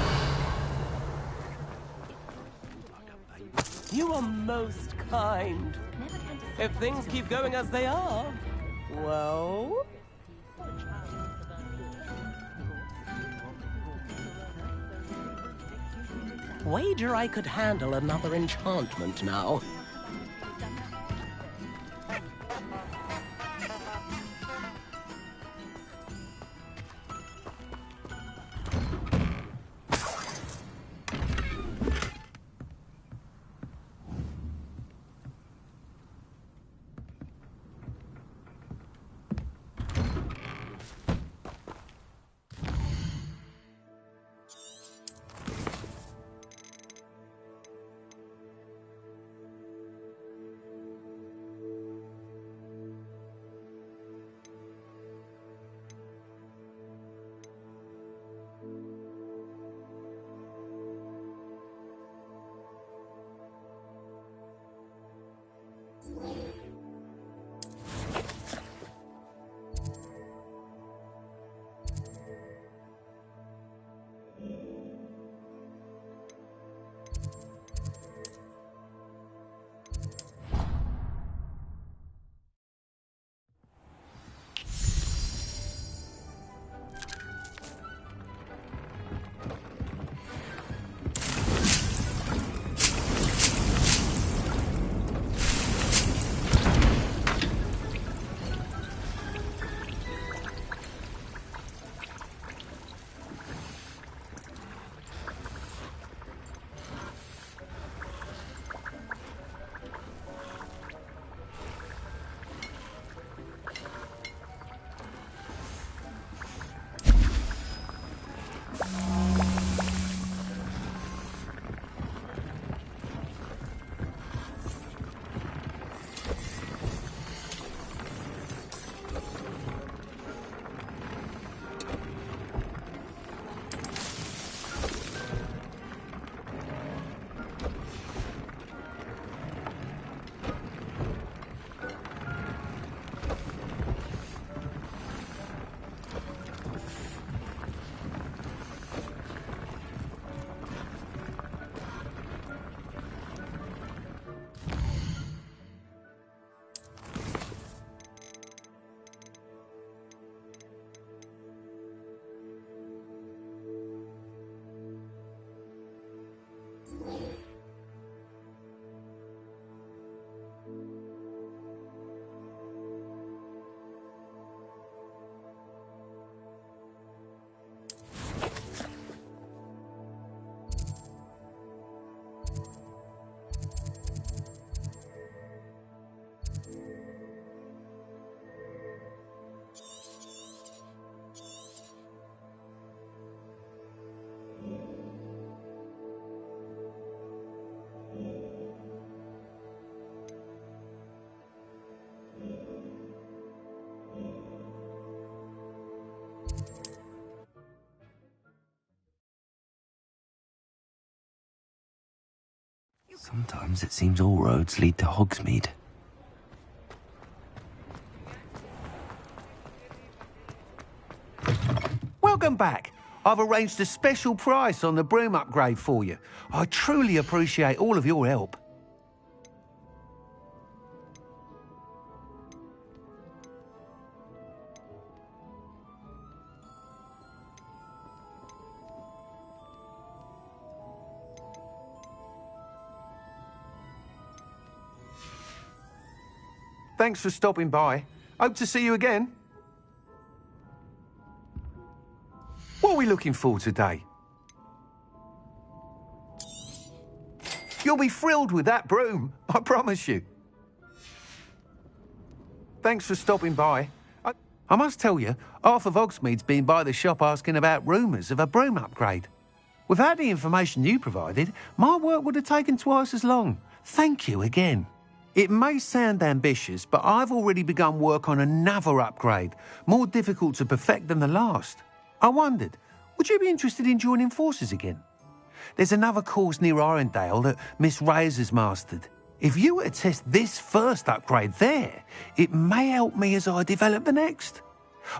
You are most kind. If things keep going as they are, well... Wager I could handle another enchantment now. Sometimes it seems all roads lead to Hogsmeade. Welcome back. I've arranged a special price on the broom upgrade for you. I truly appreciate all of your help. Thanks for stopping by. Hope to see you again. What are we looking for today? You'll be thrilled with that broom, I promise you. Thanks for stopping by. I must tell you, half of Hogsmeade's been by the shop asking about rumours of a broom upgrade. Without the information you provided, my work would have taken twice as long. Thank you again. It may sound ambitious, but I've already begun work on another upgrade, more difficult to perfect than the last. I wondered, would you be interested in joining forces again? There's another course near Irondale that Miss Reyes has mastered. If you were to test this first upgrade there, it may help me as I develop the next.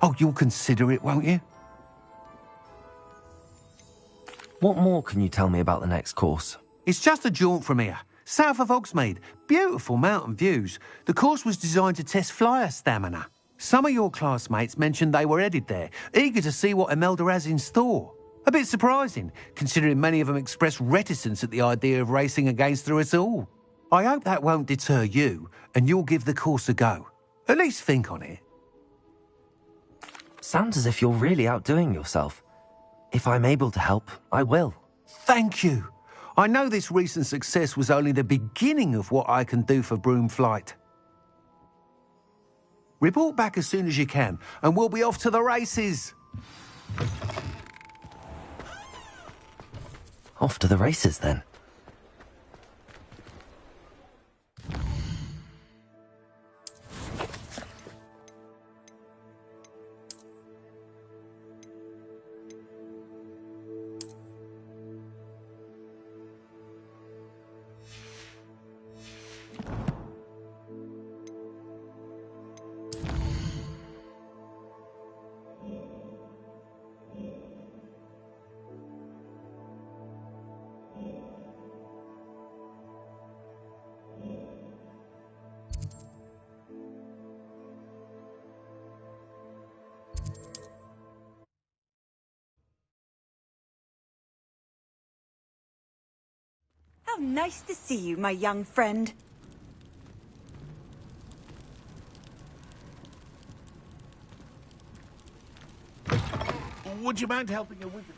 Oh, you'll consider it, won't you? What more can you tell me about the next course? It's just a jaunt from here, south of Hogsmeade. Beautiful mountain views. The course was designed to test flyer stamina. Some of your classmates mentioned they were headed there, eager to see what Imelda has in store. A bit surprising, considering many of them expressed reticence at the idea of racing against her at all. I hope that won't deter you, and you'll give the course a go. At least think on it. Sounds as if you're really outdoing yourself. If I'm able to help, I will. Thank you. I know this recent success was only the beginning of what I can do for Broom Flight. Report back as soon as you can, and we'll be off to the races. Off to the races, then. How nice to see you, my young friend. Would you mind helping her with it?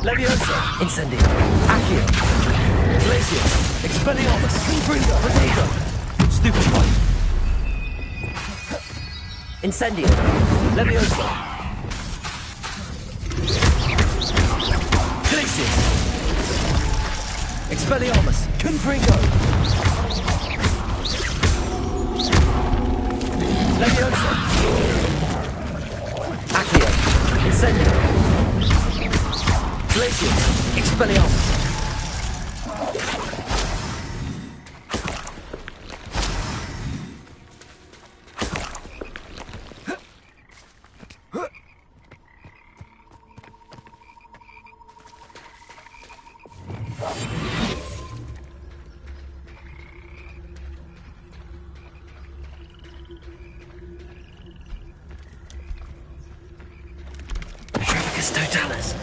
Leviosa! Incendio! Accio! Glacius! Expelliarmus! Confringo! Potato! Stupefy! Incendio! Leviosa! Glacius! Expelliarmus! Confringo! Leviosa! Accio! Incendio! Glacius! Expelliarmus! Totalis!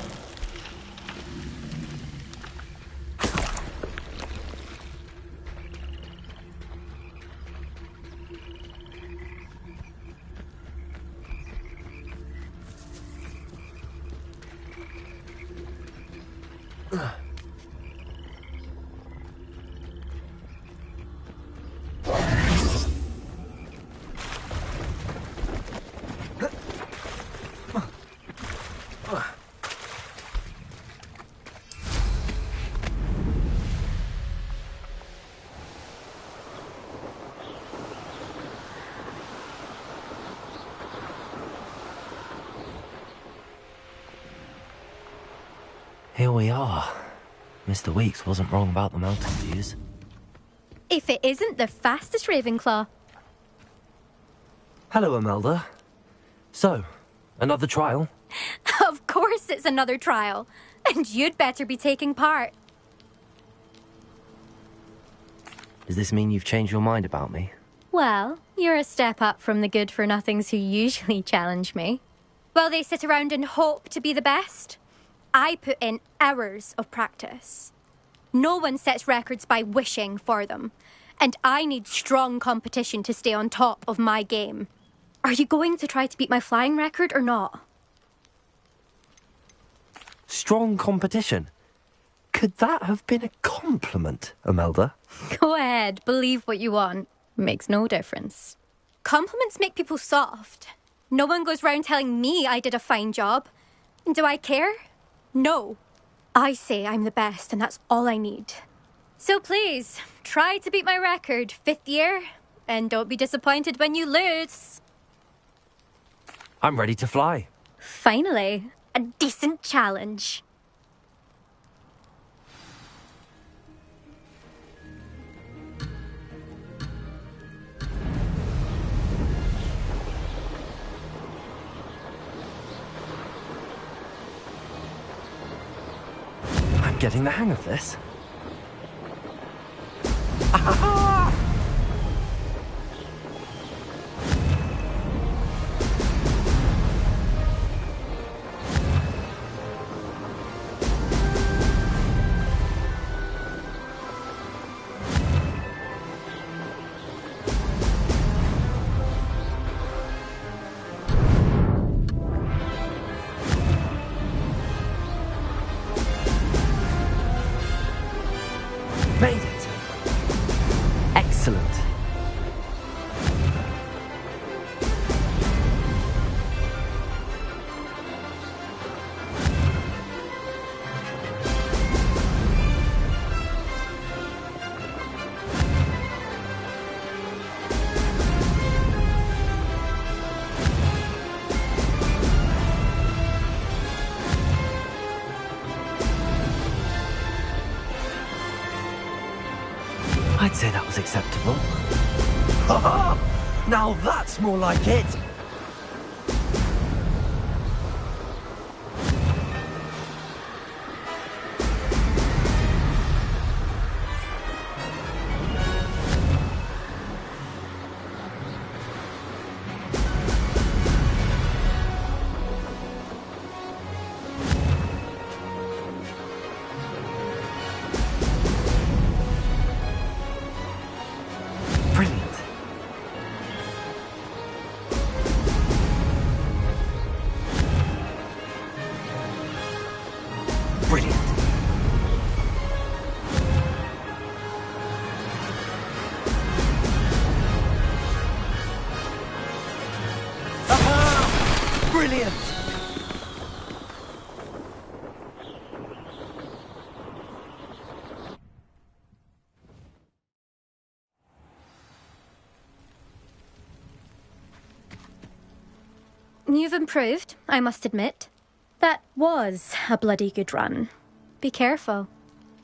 Here we are. Mr. Weeks wasn't wrong about the mountain views. If it isn't the fastest Ravenclaw. Hello, Imelda. So, another trial? Of course it's another trial. And you'd better be taking part. Does this mean you've changed your mind about me? Well, you're a step up from the good-for-nothings who usually challenge me. Well, they sit around and hope to be the best. I put in hours of practice. No one sets records by wishing for them. And I need strong competition to stay on top of my game. Are you going to try to beat my flying record or not? Strong competition? Could that have been a compliment, Imelda? Go ahead, believe what you want. Makes no difference. Compliments make people soft. No one goes round telling me I did a fine job. Do I care? No. I say I'm the best, and that's all I need. So please, try to beat my record, 5th year, and don't be disappointed when you lose. I'm ready to fly. Finally, a decent challenge. I'm getting the hang of this. Made it! Excellent. I'd say that was acceptable. Now that's more like it! Brilliant. Aha! Brilliant! You've improved, I must admit. That was a bloody good run. Be careful.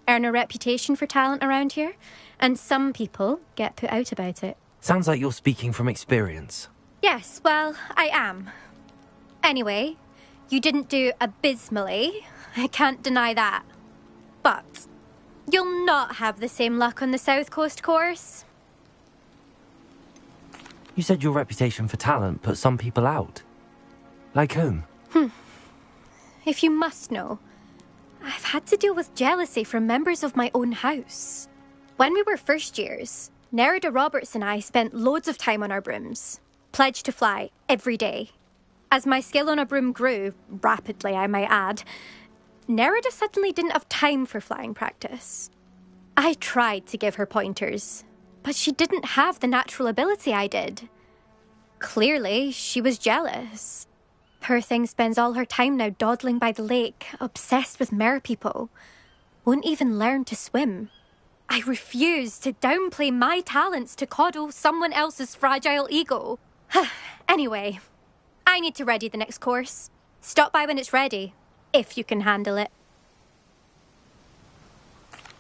Earn a reputation for talent around here, and some people get put out about it. Sounds like you're speaking from experience. Yes, well, I am. Anyway, you didn't do abysmally. I can't deny that. But you'll not have the same luck on the South Coast course. You said your reputation for talent put some people out. Like whom? If you must know, I've had to deal with jealousy from members of my own house. When we were first years, Nerida Roberts and I spent loads of time on our brooms, pledged to fly every day. As my skill on a broom grew, rapidly I might add, Nerida suddenly didn't have time for flying practice. I tried to give her pointers, but she didn't have the natural ability I did. Clearly, she was jealous. Poor thing spends all her time now dawdling by the lake, obsessed with merpeople. Won't even learn to swim. I refuse to downplay my talents to coddle someone else's fragile ego. Anyway, I need to ready the next course. Stop by when it's ready, if you can handle it.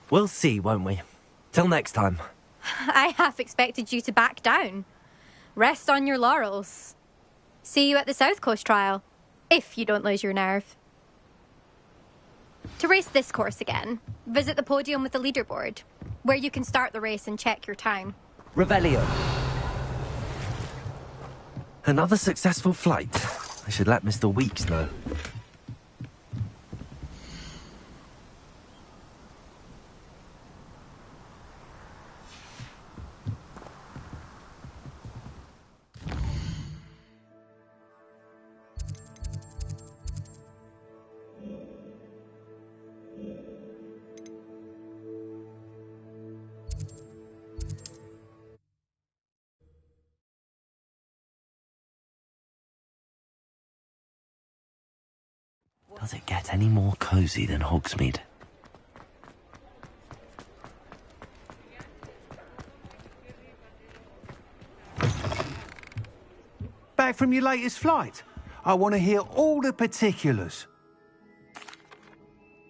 We'll see, won't we? Till next time. I half expected you to back down. Rest on your laurels. See you at the South Coast trial, if you don't lose your nerve. To race this course again, visit the podium with the leaderboard. where you can start the race and check your time. Revelio. Another successful flight. I should let Mr. Weeks know. Does it get any more cosy than Hogsmeade? Back from your latest flight? I want to hear all the particulars.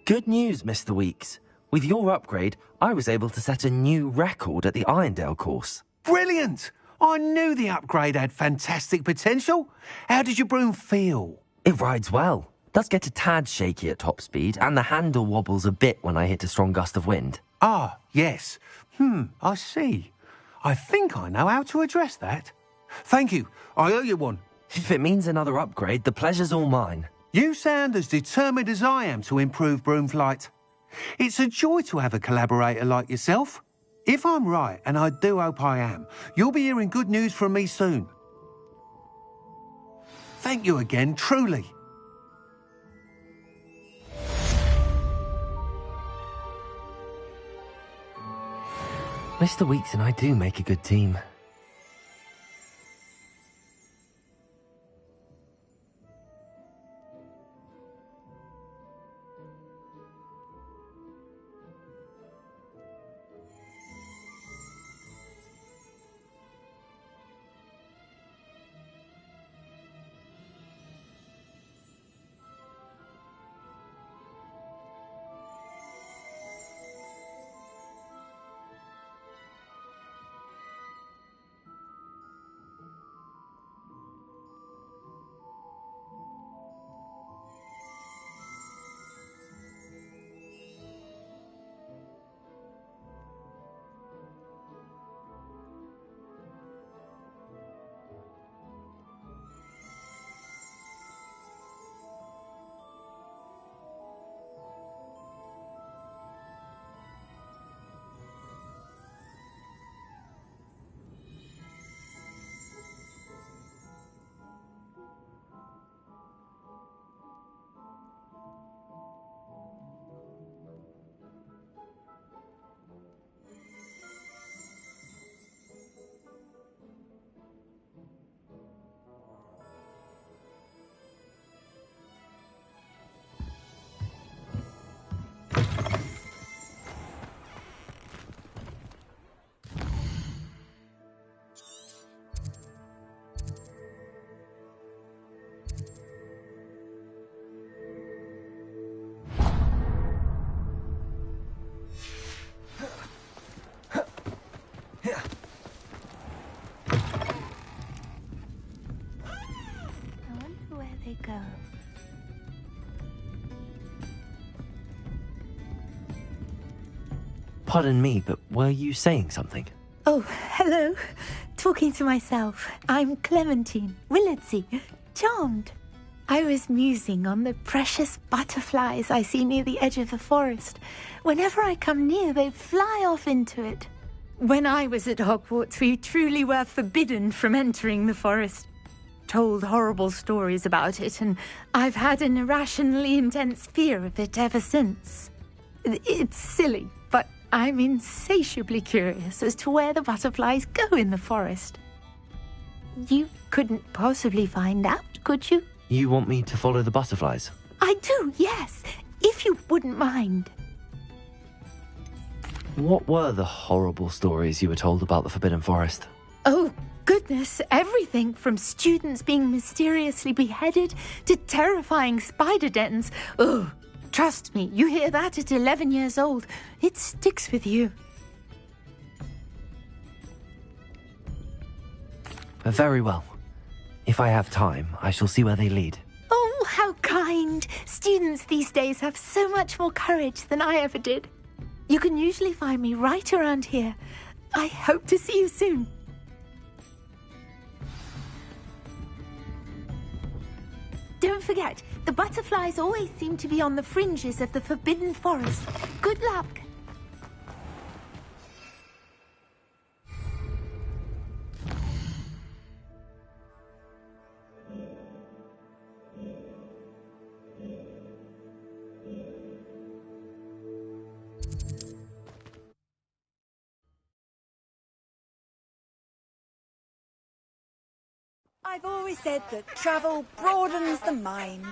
Good news, Mr. Weeks. With your upgrade, I was able to set a new record at the Irondale course. Brilliant! I knew the upgrade had fantastic potential. How did your broom feel? It rides well. Does get a tad shaky at top speed, and the handle wobbles a bit when I hit a strong gust of wind. Ah, yes. I see. I think I know how to address that. Thank you. I owe you one. If it means another upgrade, the pleasure's all mine. You sound as determined as I am to improve broom flight. It's a joy to have a collaborator like yourself. If I'm right, and I do hope I am, you'll be hearing good news from me soon. Thank you again, truly. Mr. Weeks and I do make a good team. Go. Pardon me, but were you saying something? Oh, hello. Talking to myself. I'm Clementine Willardsey. Charmed. I was musing on the precious butterflies I see near the edge of the forest. Whenever I come near, they fly off into it. When I was at Hogwarts, we truly were forbidden from entering the forest. Told horrible stories about it, and I've had an irrationally intense fear of it ever since. It's silly, but I'm insatiably curious as to where the butterflies go in the forest. You couldn't possibly find out, could you? You want me to follow the butterflies? I do, yes, if you wouldn't mind. What were the horrible stories you were told about the Forbidden Forest? Oh, goodness, everything from students being mysteriously beheaded to terrifying spider dens. Oh, trust me, you hear that at 11 years old. It sticks with you. Very well. If I have time, I shall see where they lead. Oh, how kind. Students these days have so much more courage than I ever did. You can usually find me right around here. I hope to see you soon. Don't forget, the butterflies always seem to be on the fringes of the Forbidden Forest. Good luck. I've always said that travel broadens the mind.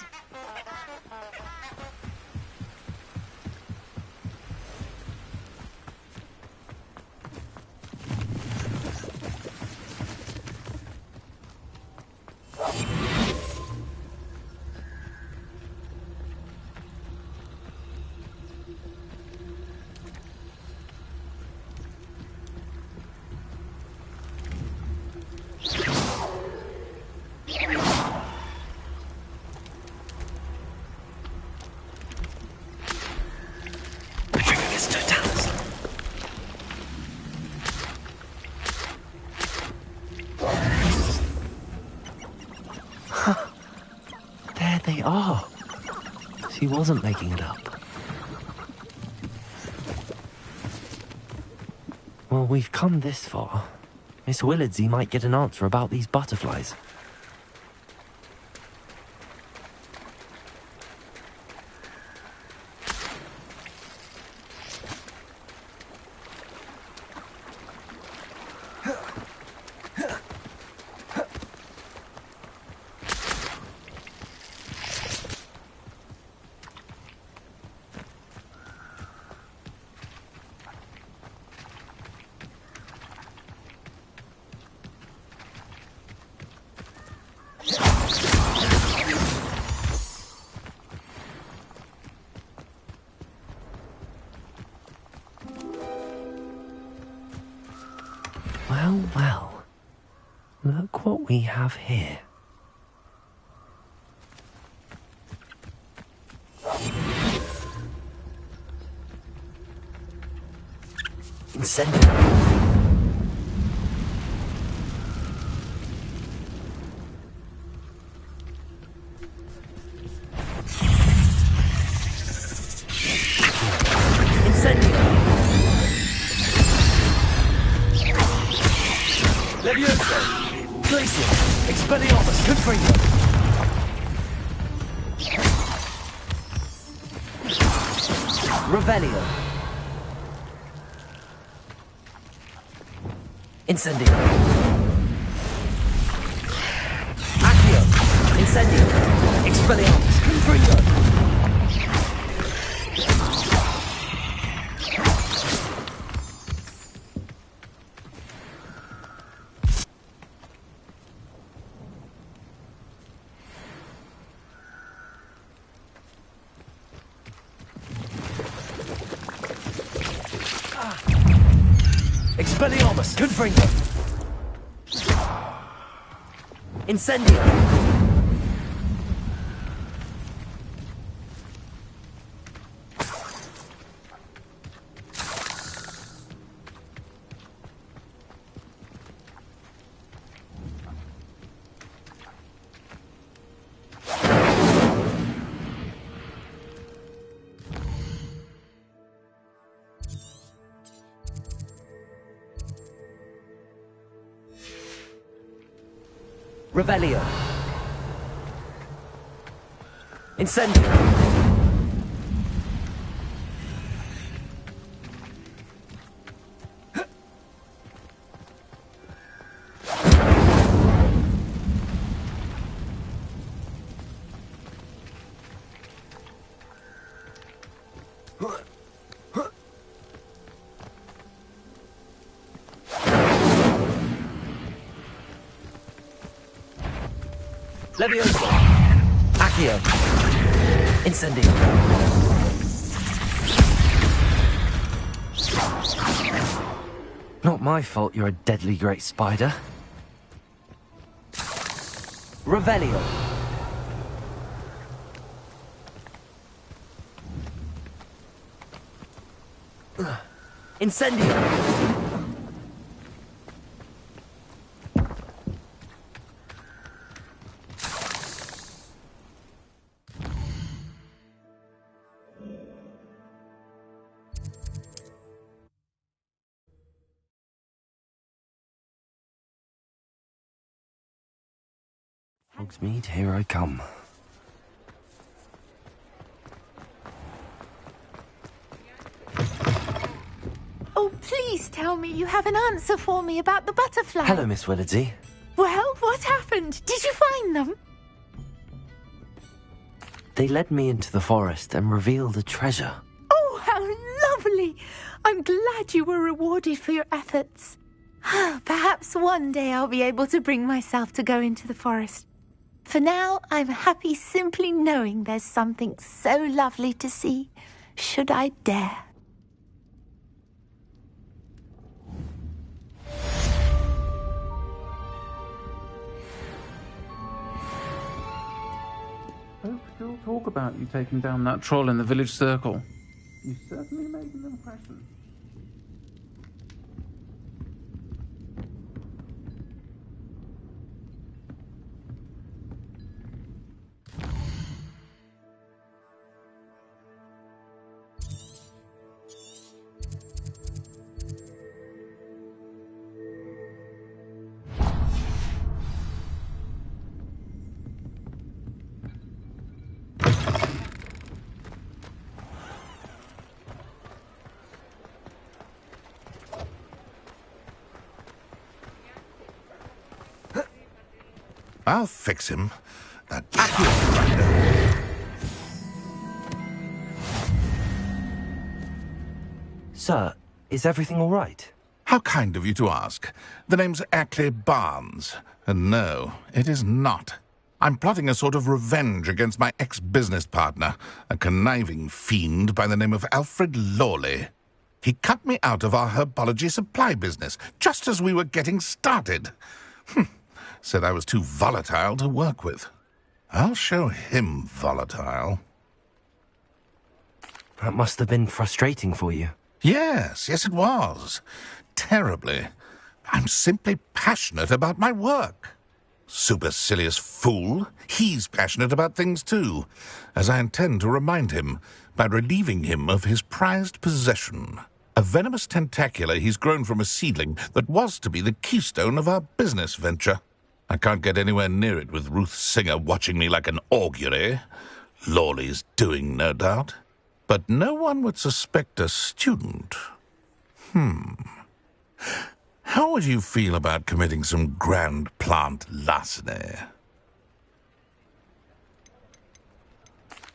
There they are. She wasn't making it up. Well, we've come this far. Miss Willardsey might get an answer about these butterflies. Well, well. Look what we have here. Incendiary. Expelliarmus, Confringo. Revelio. Incendio. Accio. Incendio. Expelliarmus, Confringo. Expelliarmus, Confringo. Incendio. Revelio. Incendio. Levioso. Accio. Incendio. Not my fault you're a deadly great spider. Revelio. Incendio! Hogsmeade, here I come. Oh, please tell me you have an answer for me about the butterfly. Hello, Miss Willardsey. Well, what happened? Did you find them? They led me into the forest and revealed a treasure. Oh, how lovely! I'm glad you were rewarded for your efforts. Perhaps one day I'll be able to bring myself to go into the forest. For now, I'm happy simply knowing there's something so lovely to see, should I dare. Folk still talk about you taking down that troll in the village circle. You certainly made an impression. I'll fix him. That accurate. Sir, is everything all right? How kind of you to ask. The name's Ackley Barnes. And no, it is not. I'm plotting a sort of revenge against my ex-business partner, a conniving fiend by the name of Alfred Lawley. He cut me out of our herbology supply business, just as we were getting started. Said I was too volatile to work with. I'll show him volatile. That must have been frustrating for you. Yes, it was. Terribly. I'm simply passionate about my work. Supercilious fool. He's passionate about things too, as I intend to remind him by relieving him of his prized possession. A venomous tentacula he's grown from a seedling that was to be the keystone of our business venture. I can't get anywhere near it with Ruth Singer watching me like an augury. Lawley's doing, no doubt. But no one would suspect a student. How would you feel about committing some grand plant larceny?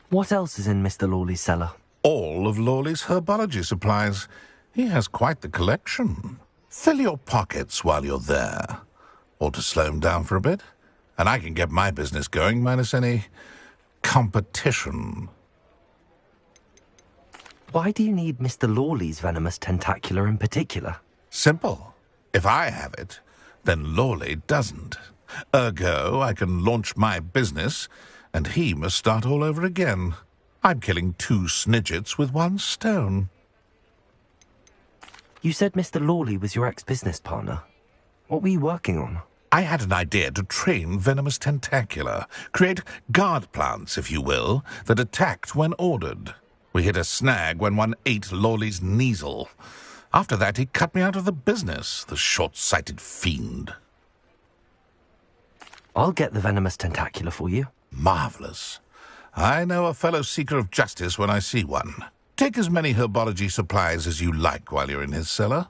What else is in Mr. Lawley's cellar? All of Lawley's herbology supplies. He has quite the collection. Fill your pockets while you're there. Or to slow him down for a bit, and I can get my business going minus any competition. Why do you need Mr. Lawley's venomous tentacula in particular? Simple. If I have it, then Lawley doesn't. Ergo, I can launch my business, and he must start all over again. I'm killing 2 snidgets with 1 stone. You said Mr. Lawley was your ex-business partner. What were you working on? I had an idea to train venomous tentacula, create guard plants, if you will, that attacked when ordered. We hit a snag when one ate Lawley's Kneasel. After that, he cut me out of the business, the short-sighted fiend. I'll get the venomous tentacula for you. Marvelous. I know a fellow seeker of justice when I see one. Take as many herbology supplies as you like while you're in his cellar.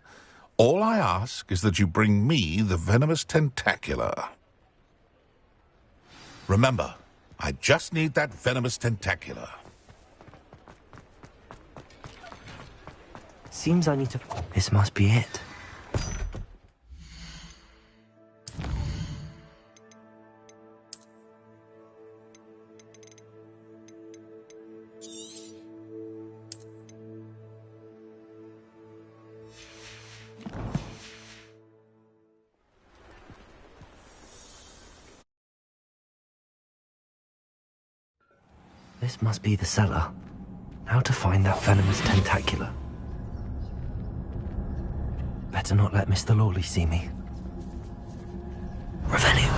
All I ask is that you bring me the venomous tentacula. Remember, I just need that venomous tentacula. Seems I need to... This must be it. This must be the cellar. How to find that venomous tentacula? Better not let Mr. Lawley see me. Revelio.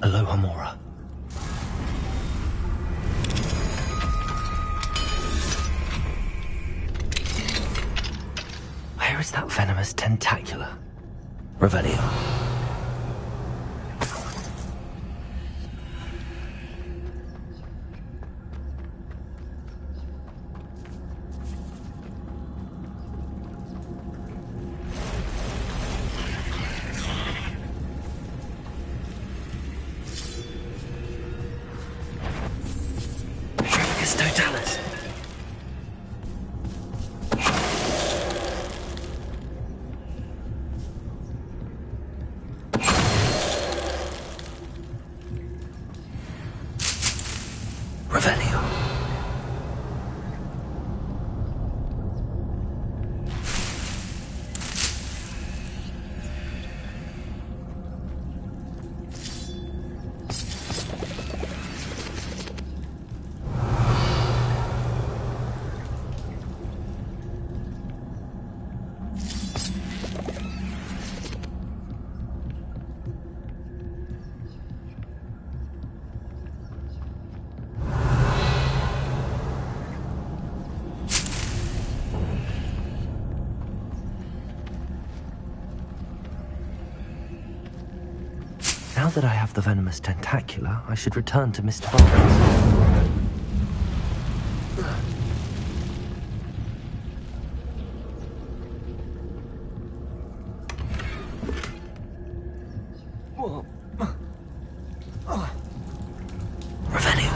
Aloha Mora. Where is that venomous tentacula? Revelio. Totalis. Revelio. Now that I have the venomous tentacula, I should return to Mr. Barnes. Revelio.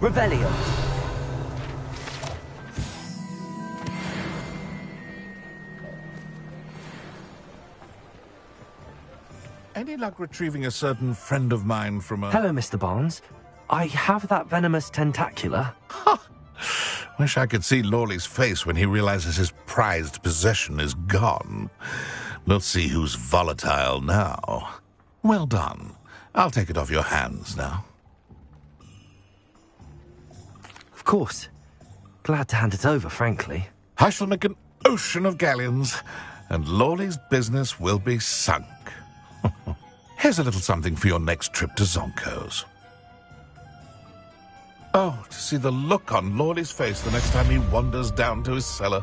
Revelio. Any luck retrieving a certain friend of mine from a... Hello, Mr. Barnes. I have that venomous tentacula. Wish I could see Lawley's face when he realizes his prized possession is gone. We'll see who's volatile now. Well done. I'll take it off your hands now. Of course. Glad to hand it over, frankly. I shall make an ocean of galleons, and Lawley's business will be sunk. Here's a little something for your next trip to Zonko's. Oh, to see the look on Lawley's face the next time he wanders down to his cellar.